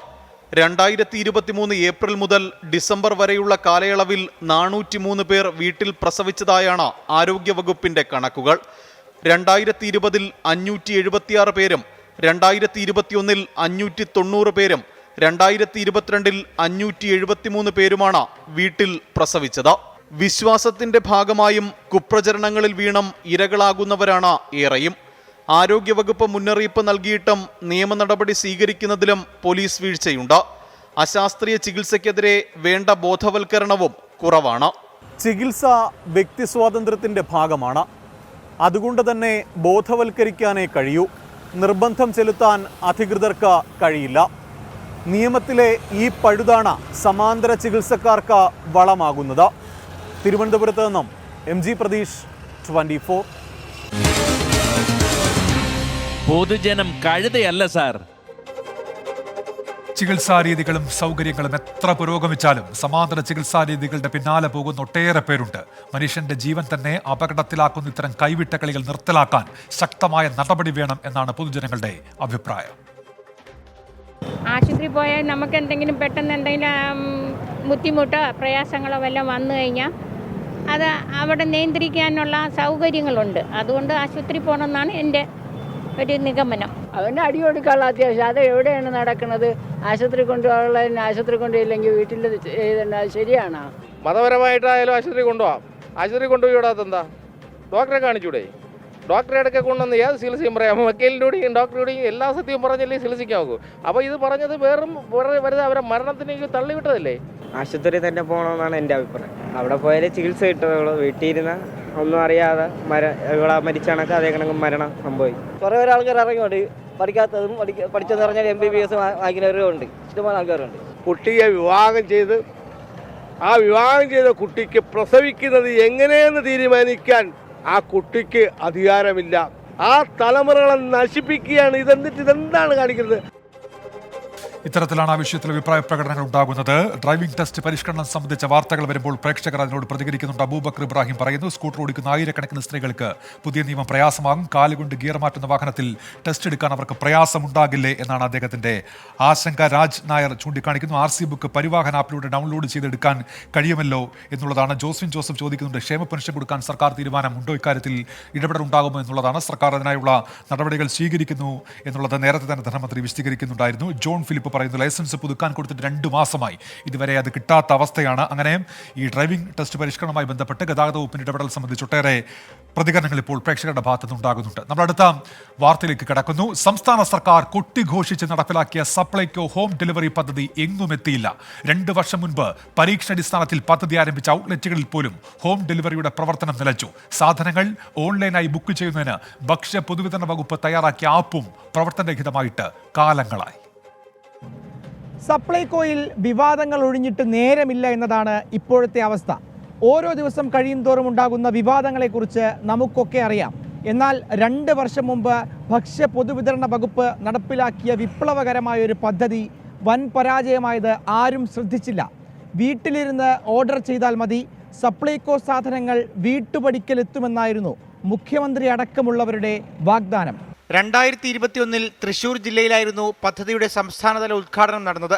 2023 ഏപ്രിൽ മുതൽ ഡിസംബർ വരെയുള്ള കാലയളവിൽ 403 പേർ വീട്ടിൽ പ്രസവിച്ചതായാണ് ആരോഗ്യവകുപ്പിന്റെ കണക്കുകൾ. 2020 576 പേരും 2021 590 പേരും 2022 573 പേരുമാണ് വീട്ടിൽ പ്രസവിച്ചത്. വിശ്വാസത്തിന്റെ ഭാഗമായും കുപ്രചരണങ്ങളിൽ വീണം ഇരകളാകുന്നവരാണ് ഏറെയും. ആരോഗ്യവകുപ്പ് മുന്നറിയിപ്പ് നൽകിയിട്ടും നിയമ നടപടി സ്വീകരിക്കുന്നതിലും പോലീസ് വീഴ്ചയുണ്ട്. അശാസ്ത്രീയ ചികിത്സയ്ക്കെതിരെ വേണ്ട ബോധവൽക്കരണവും കുറവാണ്. ചികിത്സ വ്യക്തി സ്വാതന്ത്ര്യത്തിൻ്റെ ഭാഗമാണ്. അതുകൊണ്ട് തന്നെ ബോധവൽക്കരിക്കാനേ കഴിയൂ. നിർബന്ധം ചെലുത്താൻ അധികൃതർക്ക് കഴിയില്ല. നിയമത്തിലെ ഈ പഴുതാണ് സമാന്തര ചികിത്സക്കാർക്ക് വളമാകുന്നത്. തിരുവനന്തപുരത്ത് നിന്നും MG പ്രതീഷ്, 24. പൊതുജനം കഴുതയല്ല സാർ. ചികിത്സാരീതികളും സൗകര്യങ്ങളും എത്ര പുരോഗമിച്ചാലും സമാന്തര ചികിത്സാരീതികളുടെ പിന്നാലെ പോകുന്ന ഒട്ടേറെ പേരുണ്ട്. മനുഷ്യന്റെ ജീവൻ തന്നെ അപകടത്തിലാക്കുന്ന ഇത്തരം കൈവിട്ട കളികൾ നിർത്തലാക്കാൻ ശക്തമായ നടപടി വേണം എന്നാണ് പൊതുജനങ്ങളുടെ അഭിപ്രായം. ആശുപത്രി പോയാൽ നമുക്ക് എന്തെങ്കിലും പെട്ടെന്ന് എന്തെങ്കിലും ബുദ്ധിമുട്ടോ പ്രയാസങ്ങളോ വല്ലതും വന്നു കഴിഞ്ഞാൽ അത് അവിടെ നിയന്ത്രിക്കാനുള്ള സൗകര്യങ്ങളുണ്ട്. അതുകൊണ്ട് ആശുപത്രി പോകണമെന്നാണ് എൻ്റെ ഒരു നിഗമനം. അവൻ്റെ അടി കൊടുക്കാനുള്ള അത്യാവശ്യം അത് എവിടെയാണ് നടക്കുന്നത്? ആശുപത്രി കൊണ്ടുപോകാനുള്ള ആശുപത്രി കൊണ്ടുപോയില്ലെങ്കിൽ വീട്ടിൽ ചെയ്തേണ്ടത് ശരിയാണോ? മതപരമായിട്ടായാലും ആശുപത്രി കൊണ്ടുപോകാം. ആശുപത്രി കൊണ്ടുപോയി വിടാത്ത എന്താ? ഡോക്ടറെ കാണിച്ചൂടെ? ഡോക്ടറെ അടുക്കെ കൊണ്ടുവന്ന് ഏത് ചികിത്സയും പറയാം. വക്കീലിൻ്റെയും ഡോക്ടറുടെയും എല്ലാ സത്യവും പറഞ്ഞല്ലേ ചികിത്സിക്കാൻ നോക്കൂ. അപ്പോൾ ഇത് പറഞ്ഞത് വെറുതെ അവരെ മരണത്തിലേക്ക് തള്ളിവിട്ടതല്ലേ? ആശുപത്രി തന്നെ പോകണമെന്നാണ് എൻ്റെ അഭിപ്രായം. അവിടെ പോയാലേ ചികിത്സ കിട്ടുകയുള്ളൂ. വീട്ടിലിരുന്ന ഒന്നും അറിയാതെ ഇവിടെ മരിച്ചാണൊക്കെ അതേ കണക്ക് മരണം സംഭവിക്കും. കുറേ ആൾക്കാർ ഇറങ്ങിയുണ്ട്. പഠിക്കാത്തതും പഠിച്ചെന്ന് പറഞ്ഞാൽ MBBS വാങ്ങിക്കുന്നവരും ഉണ്ട്. ഇഷ്ടംപോലെ ആൾക്കാരുണ്ട്. കുട്ടിയെ വിവാഹം ചെയ്ത് ആ വിവാഹം ചെയ്ത കുട്ടിക്ക് പ്രസവിക്കുന്നത് എങ്ങനെയെന്ന് തീരുമാനിക്കാൻ ആ കുട്ടിക്ക് അധികാരമില്ല. ആ തലമുറകളെ നശിപ്പിക്കുകയാണ്. ഇതെന്താണ് കാണിക്കുന്നത്? ഇത്തരത്തിലാണ് ആ വിഷയത്തിൽ അഭിപ്രായ പ്രകടനങ്ങൾ ഉണ്ടാകുന്നത്. ഡ്രൈവിംഗ് ടെസ്റ്റ് പരിഷ്കരണം സംബന്ധിച്ച വാർത്തകൾ വരുമ്പോൾ പ്രേക്ഷകർ അതിനോട് പ്രതികരിക്കുന്നുണ്ട്. അബൂബക്കർ ഇബ്രാഹിം പറയുന്നു, സ്കൂട്ടർ ഓടിക്കുന്ന ആയിരക്കണക്കിന് സ്ത്രീകൾക്ക് പുതിയ നിയമം പ്രയാസമാകും. കാലുകൊണ്ട് ഗിയർ മാറ്റുന്ന വാഹനത്തിൽ ടെസ്റ്റ് എടുക്കാൻ അവർക്ക് പ്രയാസമുണ്ടാകില്ലേ എന്നാണ് അദ്ദേഹത്തിന്റെ ആശങ്ക. രാജ് നായർ ചൂണ്ടിക്കാണിക്കുന്നു, RC ബുക്ക് പരിവാഹൻ ആപ്പിലൂടെ ഡൗൺലോഡ് ചെയ്തെടുക്കാൻ കഴിയുമല്ലോ എന്നുള്ളതാണ്. ജോസ്വിൻ ജോസഫ് ചോദിക്കുന്നുണ്ട്, ക്ഷേമ പെൻഷൻ കൊടുക്കാൻ സർക്കാർ തീരുമാനമുണ്ടോ? ഇക്കാര്യത്തിൽ ഇടപെടലുണ്ടാകുമോ എന്നുള്ളതാണ്. സർക്കാർ അതിനായുള്ള നടപടികൾ സ്വീകരിക്കുന്നു എന്നുള്ളത് നേരത്തെ തന്നെ ധനമന്ത്രി വിശദീകരിക്കുന്നുണ്ടായിരുന്നു. ജോൺ ഫിലിപ്പ് പറയുന്നു, ലൈസൻസ് പുതുക്കാൻ കൊടുത്തിട്ട് 2 മാസമായി, ഇതുവരെ അത് കിട്ടാത്ത അവസ്ഥയാണ്. അങ്ങനെ ഈ ഡ്രൈവിംഗ് ടെസ്റ്റ് പരിഷ്കരണവുമായി ബന്ധപ്പെട്ട് ഗതാഗത വകുപ്പിന്റെ ഇടപെടൽ സംബന്ധിച്ച് ഒട്ടേറെ പ്രതികരണങ്ങൾ ഇപ്പോൾ പ്രേക്ഷകരുടെ ഭാഗത്തുനിന്ന് ഉണ്ടാകുന്നുണ്ട്. നമ്മൾ അടുത്ത വാർത്തയിലേക്ക് കടക്കുന്നു. സംസ്ഥാന സർക്കാർ കൊട്ടിഘോഷിച്ച് നടപ്പിലാക്കിയ സപ്ലൈകോ ഹോം ഡെലിവറി പദ്ധതി എങ്ങും എത്തിയില്ല. 2 വർഷം മുൻപ് പരീക്ഷണാടിസ്ഥാനത്തിൽ പദ്ധതി ആരംഭിച്ച ഔട്ട്ലെറ്റുകളിൽ പോലും ഹോം ഡെലിവറിയുടെ പ്രവർത്തനം നിലച്ചു. സാധനങ്ങൾ ഓൺലൈനായി ബുക്ക് ചെയ്യുന്നതിന് ഭക്ഷ്യ പൊതുവിതരണ വകുപ്പ് തയ്യാറാക്കിയ ആപ്പും പ്രവർത്തനരഹിതമായിട്ട് കാലങ്ങളായി. സപ്ലൈകോയിൽ വിവാദങ്ങൾ ഒഴിഞ്ഞിട്ട് നേരമില്ല എന്നതാണ് ഇപ്പോഴത്തെ അവസ്ഥ. ഓരോ ദിവസം കഴിയും തോറും ഉണ്ടാകുന്ന വിവാദങ്ങളെക്കുറിച്ച് നമുക്കൊക്കെ അറിയാം. എന്നാൽ 2 വർഷം മുമ്പ് ഭക്ഷ്യ പൊതുവിതരണ വകുപ്പ് നടപ്പിലാക്കിയ വിപ്ലവകരമായൊരു പദ്ധതി വൻ പരാജയമായത് ആരും ശ്രദ്ധിച്ചില്ല. വീട്ടിലിരുന്ന് ഓർഡർ ചെയ്താൽ മതി, സപ്ലൈകോ സാധനങ്ങൾ വീട്ടുപടിക്കലെത്തുമെന്നായിരുന്നു മുഖ്യമന്ത്രി അടക്കമുള്ളവരുടെ വാഗ്ദാനം. 2021 തൃശൂർ ജില്ലയിലായിരുന്നു പദ്ധതിയുടെ സംസ്ഥാനതല ഉദ്ഘാടനം നടന്നത്.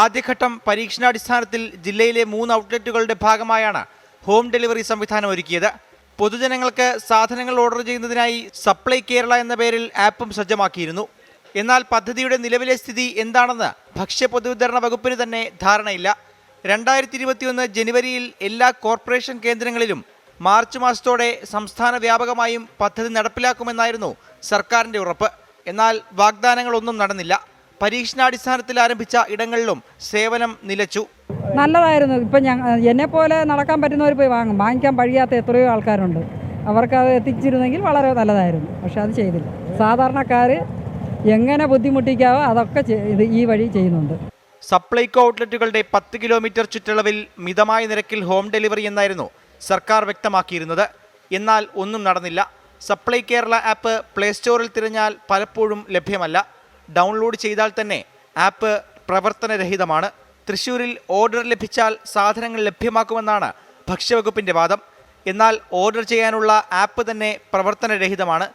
ആദ്യഘട്ടം പരീക്ഷണാടിസ്ഥാനത്തിൽ ജില്ലയിലെ 3 ഔട്ട്ലെറ്റുകളുടെ ഭാഗമായാണ് ഹോം ഡെലിവറി സംവിധാനം ഒരുക്കിയത്. പൊതുജനങ്ങൾക്ക് സാധനങ്ങൾ ഓർഡർ ചെയ്യുന്നതിനായി സപ്ലൈ കേരള എന്ന പേരിൽ ആപ്പും സജ്ജമാക്കിയിരുന്നു. എന്നാൽ പദ്ധതിയുടെ നിലവിലെ സ്ഥിതി എന്താണെന്ന് ഭക്ഷ്യ പൊതുവിതരണ വകുപ്പിന് തന്നെ ധാരണയില്ല. 2021 ജനുവരിയിൽ എല്ലാ കോർപ്പറേഷൻ കേന്ദ്രങ്ങളിലും മാർച്ച് മാസത്തോടെ സംസ്ഥാന വ്യാപകമായും പദ്ധതി നടപ്പിലാക്കുമെന്നായിരുന്നു സർക്കാരിൻ്റെ ഉറപ്പ്. എന്നാൽ വാഗ്ദാനങ്ങളൊന്നും നടന്നില്ല. പരീക്ഷണാടിസ്ഥാനത്തിൽ ആരംഭിച്ച ഇടങ്ങളിലും സേവനം നിലച്ചു. നല്ലതായിരുന്നു. ഇപ്പം എന്നെപ്പോലെ നടക്കാൻ പറ്റുന്നവർ പോയി വാങ്ങിക്കാൻ കഴിയാത്ത എത്രയോ ആൾക്കാരുണ്ട്. അവർക്കത് എത്തിച്ചിരുന്നെങ്കിൽ വളരെ നല്ലതായിരുന്നു. പക്ഷെ അത് ചെയ്തില്ല. സാധാരണക്കാർ എങ്ങനെ ബുദ്ധിമുട്ടിക്കാവോ അതൊക്കെ ഈ വഴി ചെയ്യുന്നുണ്ട്. സപ്ലൈകോ ഔട്ട്ലെറ്റുകളുടെ 10 കിലോമീറ്റർ ചുറ്റളവിൽ മിതമായ നിരക്കിൽ ഹോം ഡെലിവറി എന്നായിരുന്നു സർക്കാർ വ്യക്തമാക്കിയിരുന്നത്. എന്നാൽ ഒന്നും നടന്നില്ല. സപ്ലൈ കേരള ആപ്പ് പ്ലേ സ്റ്റോറിൽ തിരഞ്ഞാൽ പലപ്പോഴും ലഭ്യമല്ല. ഡൗൺലോഡ് ചെയ്താൽ തന്നെ ആപ്പ് പ്രവർത്തനരഹിതമാണ്. തൃശ്ശൂരിൽ ഓർഡർ ലഭിച്ചാൽ സാധനങ്ങൾ ലഭ്യമാക്കുമെന്നാണ് ഭക്ഷ്യവകുപ്പിൻ്റെ വാദം. എന്നാൽ ഓർഡർ ചെയ്യാനുള്ള ആപ്പ് തന്നെ പ്രവർത്തനരഹിതമാണ്.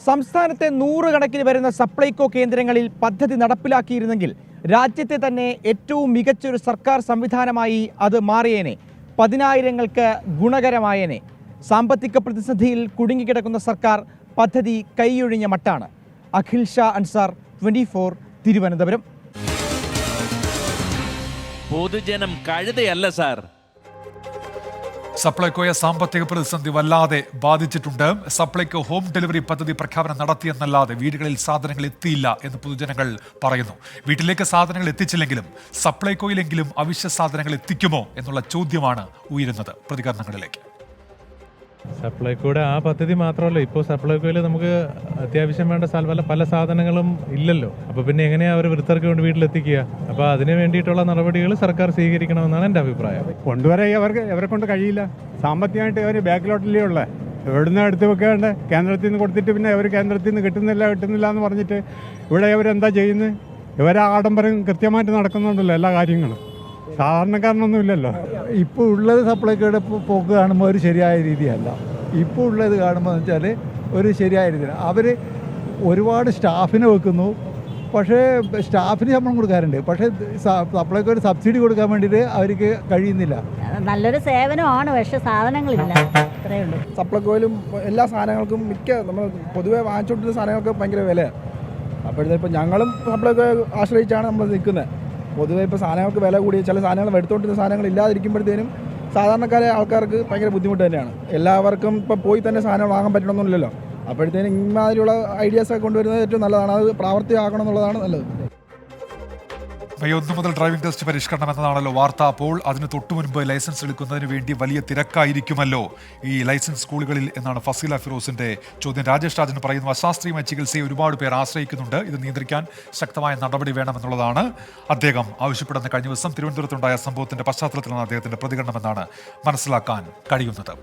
സംസ്ഥാനത്തെ 100 കണക്കിന് വരുന്ന സപ്ലൈകോ കേന്ദ്രങ്ങളിൽ പദ്ധതി നടപ്പിലാക്കിയിരുന്നെങ്കിൽ രാജ്യത്തെ തന്നെ ഏറ്റവും മികച്ചൊരു സർക്കാർ സംവിധാനമായി അത് മാറിയേനെ. 10,000ങ്ങൾക്ക് ഗുണകരമായേനെ. സാമ്പത്തിക പ്രതിസന്ധിയിൽ കുടുങ്ങിക്കിടക്കുന്ന സർക്കാർ പദ്ധതി കൈയൊഴിഞ്ഞ മട്ടാണ്. അഖിൽ ഷാ അൻസാർ, 24, തിരുവനന്തപുരം. പൊതുജനം കഴുതയല്ല സാർ. സപ്ലൈകോയെ സാമ്പത്തിക പ്രതിസന്ധി വല്ലാതെ ബാധിച്ചിട്ടുണ്ട്. സപ്ലൈകോ ഹോം ഡെലിവറി പദ്ധതി പ്രഖ്യാപനം നടത്തിയെന്നല്ലാതെ വീടുകളിൽ സാധനങ്ങൾ എത്തിയില്ല എന്ന് പൊതുജനങ്ങൾ പറയുന്നു. വീട്ടിലേക്ക് സാധനങ്ങൾ എത്തിച്ചില്ലെങ്കിലും സപ്ലൈകോയിലെങ്കിലും അവശ്യ സാധനങ്ങൾ എത്തിക്കുമോ എന്നുള്ള ചോദ്യമാണ് ഉയരുന്നത്. പ്രതികരണങ്ങളിലേക്ക്. സപ്ലൈകോയുടെ ആ പദ്ധതി മാത്രമല്ല, ഇപ്പോൾ സപ്ലൈകോയിൽ നമുക്ക് അത്യാവശ്യം വേണ്ട പല സാധനങ്ങളും ഇല്ലല്ലോ. അപ്പോൾ പിന്നെ എങ്ങനെയാണ് അവർ വൃദ്ധർക്ക് കൊണ്ട് വീട്ടിലെത്തിക്കുക? അപ്പോൾ അതിന് വേണ്ടിയിട്ടുള്ള നടപടികൾ സർക്കാർ സ്വീകരിക്കണമെന്നാണ് എൻ്റെ അഭിപ്രായം. കൊണ്ടുവരാൻ അവരെ കൊണ്ട് കഴിയില്ല. സാമ്പത്തികമായിട്ട് അവർ ബാക്കിലോട്ടിലേ ഉള്ളത്. എവിടുന്ന് എടുത്ത് വെക്കേണ്ട? കേന്ദ്രത്തിൽ നിന്ന് കൊടുത്തിട്ട് പിന്നെ അവർ കേന്ദ്രത്തിൽ നിന്ന് കിട്ടുന്നില്ല എന്ന് പറഞ്ഞിട്ട് ഇവിടെ അവരെന്താ ചെയ്യുന്നത്? ഇവരെ ആഡംബരം കൃത്യമായിട്ട് നടക്കുന്നുണ്ടല്ലോ എല്ലാ കാര്യങ്ങളും. സാധാരണക്കാരനൊന്നുമില്ലല്ലോ. ഇപ്പോൾ ഉള്ളത് സപ്ലൈകോയുടെ പോക്ക് കാണുമ്പോൾ ഒരു ശരിയായ രീതിയല്ല. ഇപ്പോൾ ഉള്ളത് കാണുമ്പോൾ എന്ന് വെച്ചാൽ ഒരു ശരിയായ രീതിയാണ്. അവർ ഒരുപാട് സ്റ്റാഫിനെ വെക്കുന്നു, പക്ഷേ സ്റ്റാഫിന് ശമ്പളം കൊടുക്കാറുണ്ട്. പക്ഷേ സപ്ലൈകോ ഒരു സബ്സിഡി കൊടുക്കാൻ വേണ്ടിയിട്ട് അവർക്ക് കഴിയുന്നില്ല. നല്ലൊരു സേവനമാണ്, പക്ഷേ സാധനങ്ങളില്ല. അത്രയേ ഉള്ളൂ. സപ്ലൈകോയിലും എല്ലാ സാധനങ്ങൾക്കും നമ്മൾ പൊതുവെ വാങ്ങിച്ചുകൊണ്ടിരുന്ന സാധനങ്ങൾക്ക് ഭയങ്കര വിലയാണ്. അപ്പോഴത്തെ ഇപ്പോൾ ഞങ്ങളും സപ്ലൈകോ ആശ്രയിച്ചാണ് നമ്മൾ നിൽക്കുന്നത്. പൊതുവെ ഇപ്പോൾ സാധനങ്ങൾക്ക് വില കൂടി ചില സാധനങ്ങൾ എടുത്തുകൊണ്ടിരുന്ന സാധനങ്ങൾ ഇല്ലാതിരിക്കുമ്പോഴത്തേനും സാധാരണക്കാരായ ആൾക്കാർക്ക് ഭയങ്കര ബുദ്ധിമുട്ട് തന്നെയാണ്. എല്ലാവർക്കും ഇപ്പോൾ പോയി തന്നെ സാധനങ്ങൾ വാങ്ങാൻ പറ്റണമെന്നില്ലല്ലോ. അപ്പോഴത്തേനും ഇമാതിരിയുള്ള ഐഡിയാസൊക്കെ കൊണ്ടുവരുന്നത് ഏറ്റവും നല്ലതാണ്. അത് പ്രാവർത്തികമാക്കണം എന്നുള്ളതാണ് നല്ലത്. മെയ് 1 മുതൽ ഡ്രൈവിംഗ് ടെസ്റ്റ് പരിഷ്കരണം എന്നതാണല്ലോ വാർത്ത. അപ്പോൾ അതിന് തൊട്ടു മുൻപ് ലൈസൻസ് എടുക്കുന്നതിന് വേണ്ടി വലിയ തിരക്കായിരിക്കുമല്ലോ ഈ ലൈസൻസ് സ്കൂളുകളിൽ എന്നാണ് ഫസീല ഫിറോസിന്റെ ചോദ്യം. രാജേഷ് രാജൻ പറയുന്നു, അശാസ്ത്രീയമായ ചികിത്സയെ ഒരുപാട് പേർ ആശ്രയിക്കുന്നുണ്ട്. ഇത് നിയന്ത്രിക്കാൻ ശക്തമായ നടപടി വേണമെന്നുള്ളതാണ് അദ്ദേഹം ആവശ്യപ്പെടുന്ന. കഴിഞ്ഞ ദിവസം തിരുവനന്തപുരത്തുണ്ടായ സംഭവത്തിന്റെ പശ്ചാത്തലത്തിലാണ് അദ്ദേഹത്തിന്റെ പ്രതികരണമെന്നാണ് മനസ്സിലാക്കാൻ കഴിയുന്നത്.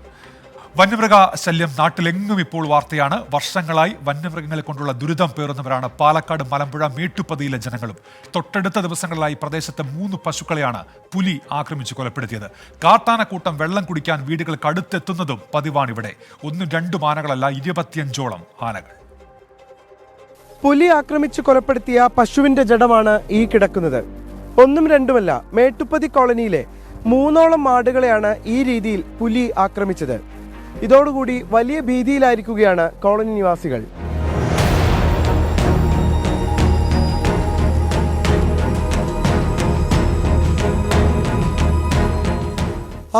വന്യമൃഗ ശല്യം നാട്ടിലെങ്ങും ഇപ്പോൾ വാർത്തയാണ്. വർഷങ്ങളായി വന്യമൃഗങ്ങളെ കൊണ്ടുള്ള ദുരിതം പേറുന്നവരാണ് പാലക്കാട് മലമ്പുഴ മേട്ടുപ്പതിയിലെ ജനങ്ങളും. തൊട്ടടുത്ത ദിവസങ്ങളിലായി പ്രദേശത്തെ 3 പശുക്കളെയാണ് പുലി ആക്രമിച്ച് കൊലപ്പെടുത്തിയത്. കാട്ടാനക്കൂട്ടം വെള്ളം കുടിക്കാൻ വീടുകൾക്ക് അടുത്തെത്തുന്നതും പതിവാണിവിടെ. 1-2 ആനകളല്ല, 25ഓളം ആനകൾ. പുലി ആക്രമിച്ച് കൊലപ്പെടുത്തിയ പശുവിന്റെ ജഡമാണ് ഈ കിടക്കുന്നത്. 1-2 മേട്ടുപ്പതി കോളനിയിലെ 3ഓളം മാടുകളെയാണ് ഈ രീതിയിൽ പുലി ആക്രമിച്ചത്. ഇതോടുകൂടി വലിയ ഭീതിയിലായിരിക്കുകയാണ് കോളനി നിവാസികൾ.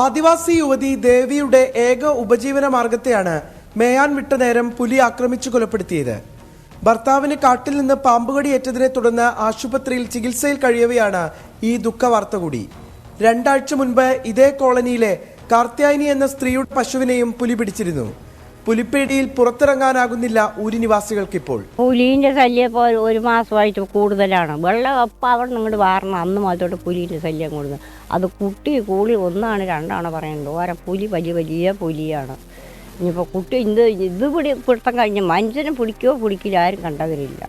ആദിവാസി യുവതി ദേവിയുടെ ഏക ഉപജീവന മാർഗത്തെയാണ് മേയാൻ വിട്ട നേരം പുലി ആക്രമിച്ചു കൊലപ്പെടുത്തിയത്. ഭർത്താവിന് കാട്ടിൽ നിന്ന് പാമ്പുകടിയേറ്റതിനെ തുടർന്ന് ആശുപത്രിയിൽ ചികിത്സയിൽ കഴിയവെയാണ് ഈ ദുഃഖവാർത്ത കൂടി. 2 ആഴ്ച മുൻപ് ഇതേ കോളനിയിലെ കാർത്യായനി എന്ന സ്ത്രീയുടെ പശുവിനെയും പുലി പിടിച്ചിരുന്നു. പുലിപ്പേടിയിൽ പുറത്തിറങ്ങാനാകുന്നില്ല ഊരി നിവാസികൾക്കിപ്പോൾ. പുലിന്റെ ശല്യം ഇപ്പോൾ 1 മാസമായിട്ട് കൂടുതലാണ്. വെള്ളം അപ്പം അവിടെ നിങ്ങോട്ട് വാരണം. അന്ന് മുതലോട്ട് പുലിന്റെ ശല്യം കൂടുതൽ. അത് കുട്ടി കൂളി 1 2 പറയുന്നത്. ഓരോ പുലി വലിയ പുലിയാണ്. ഇനിയിപ്പോൾ കുട്ടി ഇത് പിടുത്തം കഴിഞ്ഞ് മനുഷ്യനെ പിടിക്കില്ല, ആരും കണ്ടവരില്ല.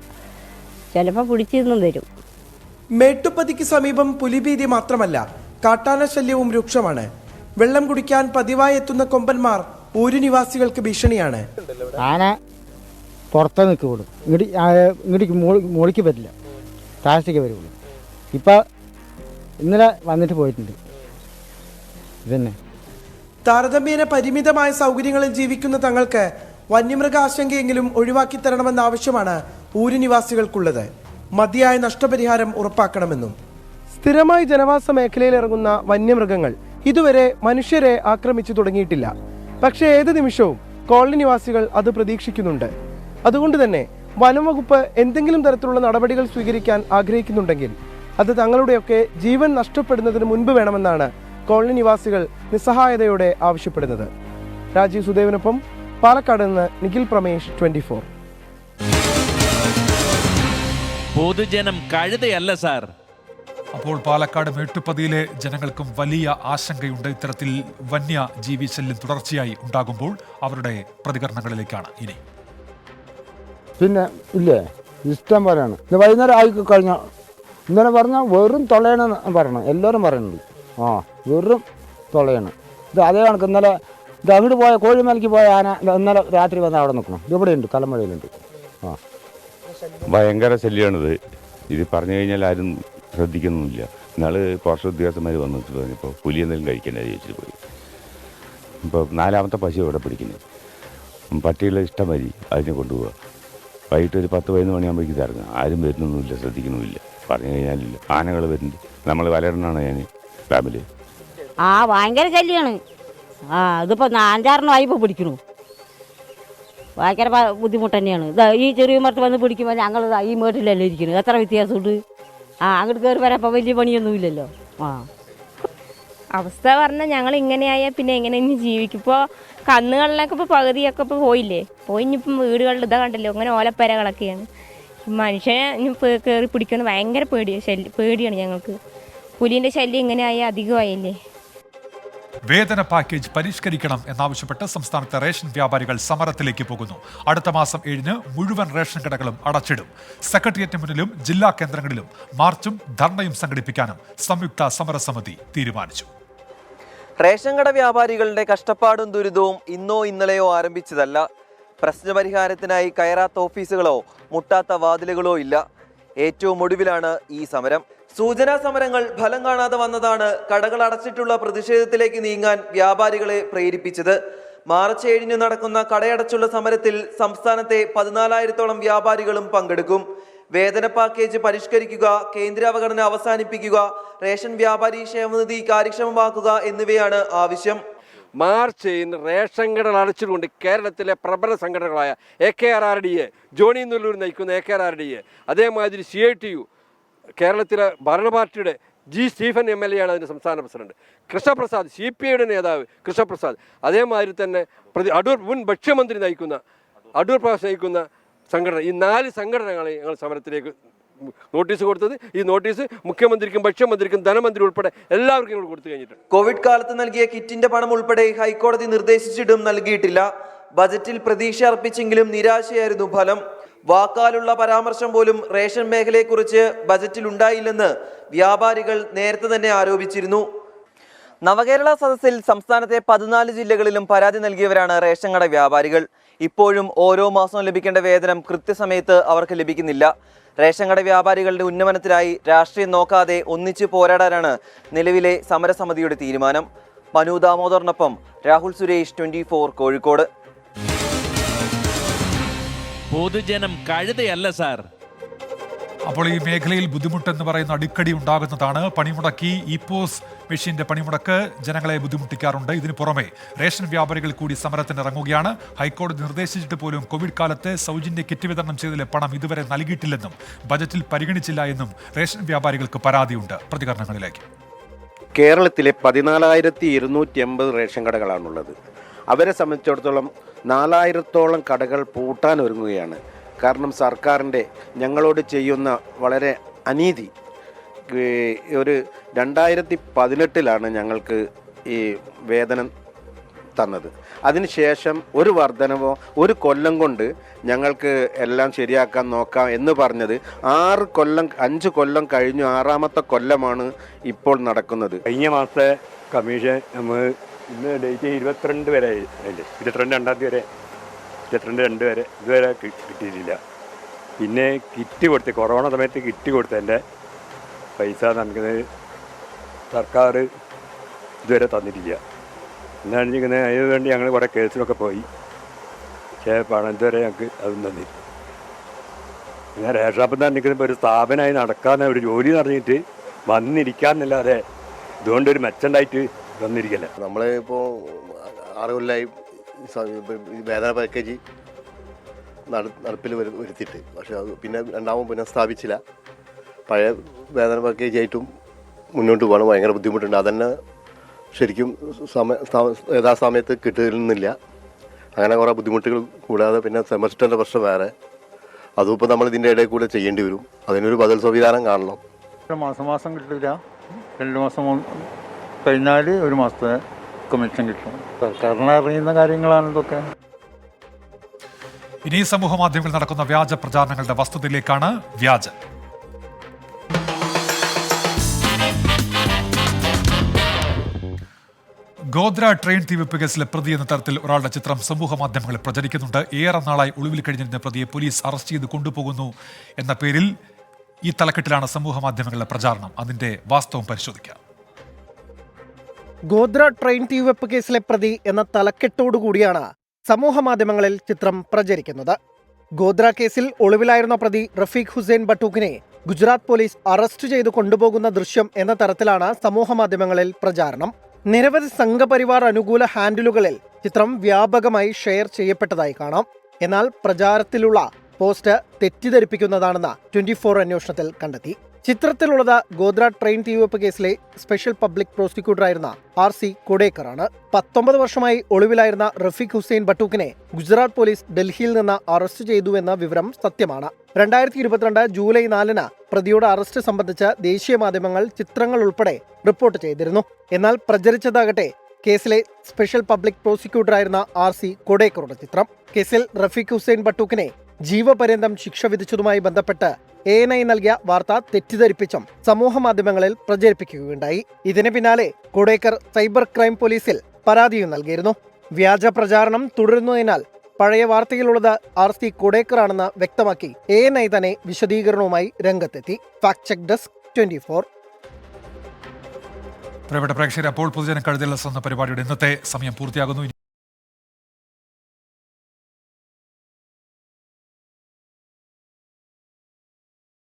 ചിലപ്പോൾ പിടിച്ചിരുന്നും വരും. മേട്ടുപ്പതിക്ക് സമീപം പുലിഭീതി മാത്രമല്ല, കാട്ടാന ശല്യവും രൂക്ഷമാണ്. വെള്ളം കുടിക്കാൻ പതിവായി എത്തുന്ന കൊമ്പന്മാർ ഊരു നിവാസികൾക്ക് ഭീഷണിയാണ്. ആന പുറത്ത് നിൽക്കുള്ളൂ, ഇങ്ങോട്ടേക്ക് മോളിക്ക് പറ്റില്ല, താഴത്തേക്ക് വരുള്ളൂ. ഇപ്പം ഇന്നലെ വന്നിട്ട് പോയിട്ടുണ്ട്. ഇതന്നെ താരതമ്യേന പരിമിതമായ സൗകര്യങ്ങളിൽ ജീവിക്കുന്ന തങ്ങൾക്ക് വന്യമൃഗ ആശങ്കയെങ്കിലും ഒഴിവാക്കി തരണമെന്ന ആവശ്യമാണ് ഊരു നിവാസികൾക്കുള്ളത്. മതിയായ നഷ്ടപരിഹാരം ഉറപ്പാക്കണമെന്നും. സ്ഥിരമായി ജനവാസ മേഖലയിൽ ഇറങ്ങുന്ന വന്യമൃഗങ്ങൾ ഇതുവരെ മനുഷ്യരെ ആക്രമിച്ചു തുടങ്ങിയിട്ടില്ല. പക്ഷേ ഏത് നിമിഷവും കോളനി നിവാസികൾ അത് പ്രതീക്ഷിക്കുന്നുണ്ട്. അതുകൊണ്ട് തന്നെ വനംവകുപ്പ് എന്തെങ്കിലും തരത്തിലുള്ള നടപടികൾ സ്വീകരിക്കാൻ ആഗ്രഹിക്കുന്നുണ്ടെങ്കിൽ അത് തങ്ങളുടെയൊക്കെ ജീവൻ നഷ്ടപ്പെടുന്നതിന് മുൻപ് വേണമെന്നാണ് കോളനി നിവാസികൾ നിസ്സഹായതയോടെ ആവശ്യപ്പെടുന്നത്. രാജീവ് സുദേവിനൊപ്പം പാലക്കാട് നിന്ന് നിഖിൽ പ്രമേഷ്, 24. പൊതുജനം കഴുതയല്ല സാർ. അപ്പോൾ പാലക്കാട് മേട്ടുപ്പതിയിലെ ജനങ്ങൾക്കും വലിയ ആശങ്കയുണ്ട്. ഇത്തരത്തിൽ വന്യജീവി ശല്യം തുടർച്ചയായി ഉണ്ടാകുമ്പോൾ അവരുടെ പ്രതികരണങ്ങളിലേക്കാണ് ഇനി. പിന്നെ ഇല്ലേ, ഇഷ്ടം പറയാണ്. വൈകുന്നേരം ആയി കഴിഞ്ഞ ഇന്നലെ പറഞ്ഞാൽ വെറും തൊളയണെന്ന് പറയണം, എല്ലാവരും പറയുന്നുണ്ട്. വെറും തൊളയാണ്. ഇത് അതേ കണക്ക് ഇന്നലെ ഇത് അങ്ങോട്ട് പോയ കോഴിമലയ്ക്ക് പോയ ആന ഇന്നലെ രാത്രി വന്ന് അവിടെ നിൽക്കണം. ഇവിടെയുണ്ട്, തലമുഴയിലുണ്ട്. ഭയങ്കര ശല്യമാണിത്. ഇത് പറഞ്ഞു കഴിഞ്ഞാൽ ആരും ശ്രദ്ധിക്കുന്നുമില്ല. ഇന്നാള് പോസ്റ്റ് ഉദ്യോഗസ്ഥന്മാർ വന്നിട്ട് പറഞ്ഞപ്പോൾ പുലി എന്തെങ്കിലും കഴിക്കണ്ടേ ചോദിച്ചിട്ട് പോയി. ഇപ്പോൾ 4ാമത്തെ പശു ഇവിടെ പിടിക്കുന്നത്. പട്ടികളെ ഇഷ്ടം മതി അതിനെ കൊണ്ടുപോവുക. വൈകിട്ട് ഒരു 10-11 മണിയാകുമ്പോഴേക്കും ഇറങ്ങുക. ആരും വരുന്നൊന്നുമില്ല, ശ്രദ്ധിക്കുന്നുമില്ല. പറഞ്ഞു കഴിഞ്ഞാലില്ല. ആനകൾ വരുന്നുണ്ട്. നമ്മൾ വലയിടണാണ് ഞാൻ ഫാമിലി. ഭയങ്കര ശല്യമാണ്. ഇതിപ്പോൾ 5-6 ഇപ്പോൾ പിടിക്കണു. ഭയങ്കര ബുദ്ധിമുട്ട് തന്നെയാണ്. ഇതാ ഈ ചെറിയ മരത്ത് വന്ന് പിടിക്കുമ്പോൾ ഞങ്ങൾ ഈ മേട്ടിലല്ലേ ഇരിക്കുന്നത്. എത്ര വ്യത്യാസമുണ്ട്. അങ്ങോട്ട് കയറി വരാൻ ഇപ്പോൾ വലിയ പണിയൊന്നുമില്ലല്ലോ. അവസ്ഥ പറഞ്ഞാൽ ഞങ്ങൾ ഇങ്ങനെയായാൽ പിന്നെ എങ്ങനെ ഇനി ജീവിക്കും? ഇപ്പോൾ കന്നുകളിലൊക്കെ ഇപ്പോൾ പകുതിയൊക്കെ ഇപ്പോൾ പോയില്ലേ. പോയി ഇനിയിപ്പം വീടുകളിൽ ഇതാ കണ്ടല്ലോ, അങ്ങനെ ഓലപ്പരകളൊക്കെയാണ്. മനുഷ്യനെ ഇനി കയറി പിടിക്കുന്നത് ഭയങ്കര പേടിയാണ് ഞങ്ങൾക്ക്. പുലിൻ്റെ ശല്യം ഇങ്ങനെ ആയാൽ അധികമായില്ലേ. വേതന പാക്കേജ് പരിഷ്കരിക്കണം എന്നാവശ്യപ്പെട്ട് സംസ്ഥാനത്തെ റേഷൻ വ്യാപാരികൾ സമരത്തിലേക്ക് പോകുന്നു. അടുത്ത മാസം 7-ന് മുഴുവൻ റേഷൻ കടകളും അടച്ചിടും. സെക്രട്ടേറിയറ്റിന് മുന്നിലും ജില്ലാ കേന്ദ്രങ്ങളിലും മാർച്ചും ധർണയും സംഘടിപ്പിക്കാനും സംയുക്ത സമരസമിതി തീരുമാനിച്ചു. റേഷൻ കട വ്യാപാരികളുടെ കഷ്ടപ്പാടും ദുരിതവും ഇന്നോ ഇന്നലെയോ ആരംഭിച്ചതല്ല. പ്രശ്നപരിഹാരത്തിനായി കയറാത്ത ഓഫീസുകളോ മുട്ടാത്ത വാതിലുകളോ ഇല്ല. ഏറ്റവും ഒടുവിലാണ് ഈ സമരം. സൂചനാ സമരങ്ങൾ ഫലം കാണാതെ വന്നതാണ് കടകൾ അടച്ചിട്ടുള്ള പ്രതിഷേധത്തിലേക്ക് നീങ്ങാൻ വ്യാപാരികളെ പ്രേരിപ്പിച്ചത്. മാർച്ച് 7-ന് നടക്കുന്ന കടയടച്ചുള്ള സമരത്തിൽ സംസ്ഥാനത്തെ 14,000-ഓളം വ്യാപാരികളും പങ്കെടുക്കും. വേതന പാക്കേജ് പരിഷ്കരിക്കുക, കേന്ദ്ര അവഗണന അവസാനിപ്പിക്കുക, റേഷൻ വ്യാപാരി ക്ഷേമനിധി കാര്യക്ഷമമാക്കുക എന്നിവയാണ് ആവശ്യം. മാർച്ച് 7-ന് റേഷൻ കടകൾ അടച്ചിട്ടുകൊണ്ട് കേരളത്തിലെ പ്രബല സംഘടനകളായ AKRRDA, ജോണി നെല്ലൂർ നയിക്കുന്ന AKRRDA, അതേമാതിരി CITU, കേരളത്തിലെ ഭരണപാർട്ടിയുടെ G. സ്റ്റീഫൻ MLA ആണ് അതിൻ്റെ സംസ്ഥാന പ്രസിഡന്റ്. കൃഷ്ണപ്രസാദ് CPIയുടെ നേതാവ് കൃഷ്ണപ്രസാദ്, അതേമാതിരി തന്നെ അടൂർ മുൻ ഭക്ഷ്യമന്ത്രി നയിക്കുന്ന അടൂർ പ്രകാശ് നയിക്കുന്ന സംഘടന, ഈ 4 സംഘടനകളെ ഞങ്ങൾ സമരത്തിലേക്ക് നോട്ടീസ് കൊടുത്തത്. ഈ നോട്ടീസ് മുഖ്യമന്ത്രിക്കും ഭക്ഷ്യമന്ത്രിക്കും ധനമന്ത്രി ഉൾപ്പെടെ എല്ലാവർക്കും ഞങ്ങൾ കൊടുത്തു കഴിഞ്ഞിട്ടുണ്ട്. കോവിഡ് കാലത്ത് നൽകിയ കിറ്റിന്റെ പണം ഉൾപ്പെടെ ഹൈക്കോടതി നിർദ്ദേശിച്ചിട്ടും നൽകിയിട്ടില്ല. ബജറ്റിൽ പ്രതീക്ഷ അർപ്പിച്ചെങ്കിലും നിരാശയായിരുന്നു ഫലം. വാക്കാലുള്ള പരാമർശം പോലും റേഷൻ മേഖലയെക്കുറിച്ച് ബജറ്റിൽ ഉണ്ടായില്ലെന്ന് വ്യാപാരികൾ നേരത്തെ തന്നെ ആരോപിച്ചിരുന്നു. നവകേരള സദസ്സിൽ സംസ്ഥാനത്തെ 14 ജില്ലകളിലും പരാതി നൽകിയവരാണ് റേഷൻ കട വ്യാപാരികൾ. ഇപ്പോഴും ഓരോ മാസവും ലഭിക്കേണ്ട വേതനം കൃത്യസമയത്ത് അവർക്ക് ലഭിക്കുന്നില്ല. റേഷൻ കട വ്യാപാരികളുടെ ഉന്നമനത്തിനായി രാഷ്ട്രീയം നോക്കാതെ ഒന്നിച്ച് പോരാടാനാണ് നിലവിലെ സമരസമിതിയുടെ തീരുമാനം. മനു ദാമോദറിനൊപ്പം രാഹുൽ സുരേഷ്, 24 കോഴിക്കോട്. പൊതുജനം കഴുതയല്ല സാർ. അപ്പോൾ ഈ മേഖലയിൽ ബുദ്ധിമുട്ടെന്ന് പറയുന്ന അടിക്കടി ഉണ്ടാകുന്നതാണ്. പണിമുടക്കി ഇപ്പോസ് മെഷീന്റെ പണിമുടക്ക് ജനങ്ങളെ ബുദ്ധിമുട്ടിക്കാറുണ്ട്. ഇതിനു പുറമെ റേഷൻ വ്യാപാരികൾ കൂടി സമരത്തിന് ഇറങ്ങുകയാണ്. ഹൈക്കോടതി നിർദ്ദേശിച്ചിട്ട് പോലും കോവിഡ് കാലത്ത് സൗജന്യ കിറ്റ് വിതരണം ചെയ്തതിലെ പണം ഇതുവരെ നൽകിയിട്ടില്ലെന്നും ബജറ്റിൽ പരിഗണിച്ചില്ല എന്നും റേഷൻ വ്യാപാരികൾക്ക് പരാതിയുണ്ട്. പ്രതികരണങ്ങളിലേക്ക്. കേരളത്തിലെ 14,280 റേഷൻ കടകളാണുള്ളത്. അവരെ സംബന്ധിച്ചിടത്തോളം 4,000-ഓളം കടകൾ പൂട്ടാൻ ഒരുങ്ങുകയാണ്. കാരണം സർക്കാരിൻ്റെ ഞങ്ങളോട് ചെയ്യുന്ന വളരെ അനീതി. ഒരു 2018-ലാണ് ഞങ്ങൾക്ക് ഈ വേതനം തന്നത്. അതിനുശേഷം ഒരു വർധനവോ ഒരു കൊല്ലം കൊണ്ട് ഞങ്ങൾക്ക് എല്ലാം ശരിയാക്കാൻ നോക്കാം എന്ന് പറഞ്ഞത് 5 കൊല്ലം കഴിഞ്ഞു. 6ാമത്തെ കൊല്ലമാണ് ഇപ്പോൾ നടക്കുന്നത്. കഴിഞ്ഞ മാസത്തെ കമ്മീഷൻ നമ്മൾ ഇന്ന് ഡേറ്റ് 22 വരെ, 22 വരെ 22 വരെ ഇതുവരെ കിട്ടിയിട്ടില്ല. പിന്നെ കിറ്റ് കൊടുത്ത് കൊറോണ സമയത്ത് കിറ്റ് കൊടുത്തതിൻ്റെ പൈസ നമുക്ക് സർക്കാർ ഇതുവരെ തന്നിട്ടില്ല. എന്നാണ് ഇരിക്കുന്നത്. അതിന് വേണ്ടി ഞങ്ങൾ കുറേ കേസിലൊക്കെ പോയി. പക്ഷേ പണം ഇതുവരെ ഞങ്ങൾക്ക് അതും തന്നില്ല. പിന്നെ റേഷൻ ഷോപ്പിൽ നിന്ന് നിൽക്കുന്ന ഒരു സ്ഥാപനമായി നടക്കാതെ ഒരു ജോലി നടന്നിട്ട് വന്നിരിക്കാമെന്നല്ലാതെ ഇതുകൊണ്ടൊരു മെച്ചണ്ടായിട്ട് വന്നിരിക്കില്ല. നമ്മളിപ്പോൾ 6 കൊല്ലമായി വേതന പാക്കേജ് നടപ്പിൽ വരുത്തിയിട്ട്, പക്ഷെ അത് പിന്നെ പുനഃസ്ഥാപിച്ചില്ല. പഴയ വേതന പാക്കേജായിട്ടും മുന്നോട്ട് പോകണം. ഭയങ്കര ബുദ്ധിമുട്ടുണ്ട്. അതന്നെ ശരിക്കും യഥാസമയത്ത് കിട്ടുന്നില്ല. അങ്ങനെ കുറേ ബുദ്ധിമുട്ടുകൾ കൂടാതെ പിന്നെ സെമസ്റ്ററിൻ്റെ പ്രശ്നം വേറെ. അതും ഇപ്പോൾ നമ്മൾ ഇതിൻ്റെ ഇടയിൽ കൂടെ ചെയ്യേണ്ടി വരും. അതിനൊരു ബദൽ സംവിധാനം കാണണം. മാസം കിട്ടില്ല. 2 മാസം കഴിഞ്ഞാൽ 1 മാസത്തെ കമ്മീഷൻ കിട്ടും. സർക്കാരിനെ അറിയുന്ന കാര്യങ്ങളാണ് ഇതൊക്കെ. ഇനി സമൂഹ മാധ്യമങ്ങളിൽ നടക്കുന്ന വ്യാജ പ്രചാരണങ്ങളുടെ വസ്തുതയിലേക്കാണ്. വ്യാജ ഗോദ്ര ട്രെയിൻ തീവെപ്പ് കേസിലെ പ്രതി എന്ന തരത്തിൽ ഒരാളുടെ ചിത്രം സമൂഹ മാധ്യമങ്ങളിൽ പ്രചരിക്കുന്നുണ്ട്. ഏറെ നാളായി ഒളിവിൽ കഴിഞ്ഞിരുന്ന പ്രതിയെ പോലീസ് അറസ്റ്റ് ചെയ്ത് കൊണ്ടുപോകുന്നു എന്ന പേരിൽ ഈ തലക്കെട്ടിലാണ് സമൂഹ മാധ്യമങ്ങളിലെ പ്രചാരണം. അതിന്റെ വാസ്തവം പരിശോധിക്കാം. ഗോദ്ര ട്രെയിൻ തീവെപ്പ് കേസിലെ പ്രതി എന്ന തലക്കെട്ടോടുകൂടിയാണ് സമൂഹ മാധ്യമങ്ങളിൽ ചിത്രം പ്രചരിക്കുന്നത്. ഗോദ്ര കേസിൽ ഒളിവിലായിരുന്ന പ്രതി റഫീഖ് ഹുസൈൻ ബട്ടൂക്കിനെ ഗുജറാത്ത് പോലീസ് അറസ്റ്റ് ചെയ്ത് കൊണ്ടുപോകുന്ന ദൃശ്യം എന്ന തരത്തിലാണ് സമൂഹ മാധ്യമങ്ങളിൽ പ്രചാരണം. നിരവധി സംഘപരിവാർ അനുകൂല ഹാൻഡിലുകളിൽ ചിത്രം വ്യാപകമായി ഷെയർ ചെയ്യപ്പെട്ടതായി കാണാം. എന്നാൽ പ്രചാരത്തിലുള്ള പോസ്റ്റ് തെറ്റിദ്ധരിപ്പിക്കുന്നതാണെന്ന് 24 അന്വേഷണത്തിൽ കണ്ടെത്തി. ചിത്രത്തിലുള്ളത് ഗോദ്ര ട്രെയിൻ തീവെപ്പ് കേസിലെ സ്പെഷ്യൽ പബ്ലിക് പ്രോസിക്യൂട്ടറായിരുന്ന RC കൊടേക്കറാണ്. 19 വർഷമായി ഒളിവിലായിരുന്ന റഫീഖ് ഹുസൈൻ ബട്ടൂക്കിനെ ഗുജറാത്ത് പോലീസ് ഡൽഹിയിൽ നിന്ന് അറസ്റ്റ് ചെയ്തുവെന്ന വിവരം സത്യമാണ്. 2022 ജൂലൈ 4 പ്രതിയുടെ അറസ്റ്റ് സംബന്ധിച്ച് ദേശീയ മാധ്യമങ്ങൾ ചിത്രങ്ങൾ ഉൾപ്പെടെ റിപ്പോർട്ട് ചെയ്തിരുന്നു. എന്നാൽ പ്രചരിച്ചതാകട്ടെ കേസിലെ സ്പെഷ്യൽ പബ്ലിക് പ്രോസിക്യൂട്ടറായിരുന്ന RC കൊടേക്കറുടെ ചിത്രം. കേസിൽ റഫീഖ് ഹുസൈൻ ബട്ടൂക്കിനെ ജീവപര്യന്തം ശിക്ഷ വിധിച്ചതുമായി ബന്ധപ്പെട്ട് ANI നൽകിയ വാർത്ത തെറ്റിദ്ധരിപ്പിച്ചും സമൂഹ മാധ്യമങ്ങളിൽ പ്രചരിപ്പിക്കുകയുണ്ടായി. ഇതിന് പിന്നാലെ കൊടേക്കർ സൈബർ ക്രൈം പോലീസിൽ പരാതിയും നൽകിയിരുന്നു. വ്യാജ പ്രചാരണം തുടരുന്നതിനാൽ പഴയ വാർത്തയിലുള്ളത് RC കൊടേക്കറാണെന്ന് വ്യക്തമാക്കി ANI തന്നെ വിശദീകരണവുമായി രംഗത്തെത്തി. Fact check desk 24. പ്രിയപ്പെട്ട പ്രേക്ഷകരെ, അപ്പോൾ പൊതുജന കഴുതൽ എന്ന പരിപാടിയുടെ ഇന്നത്തെ സമയം പൂർത്തിയാകുന്നു.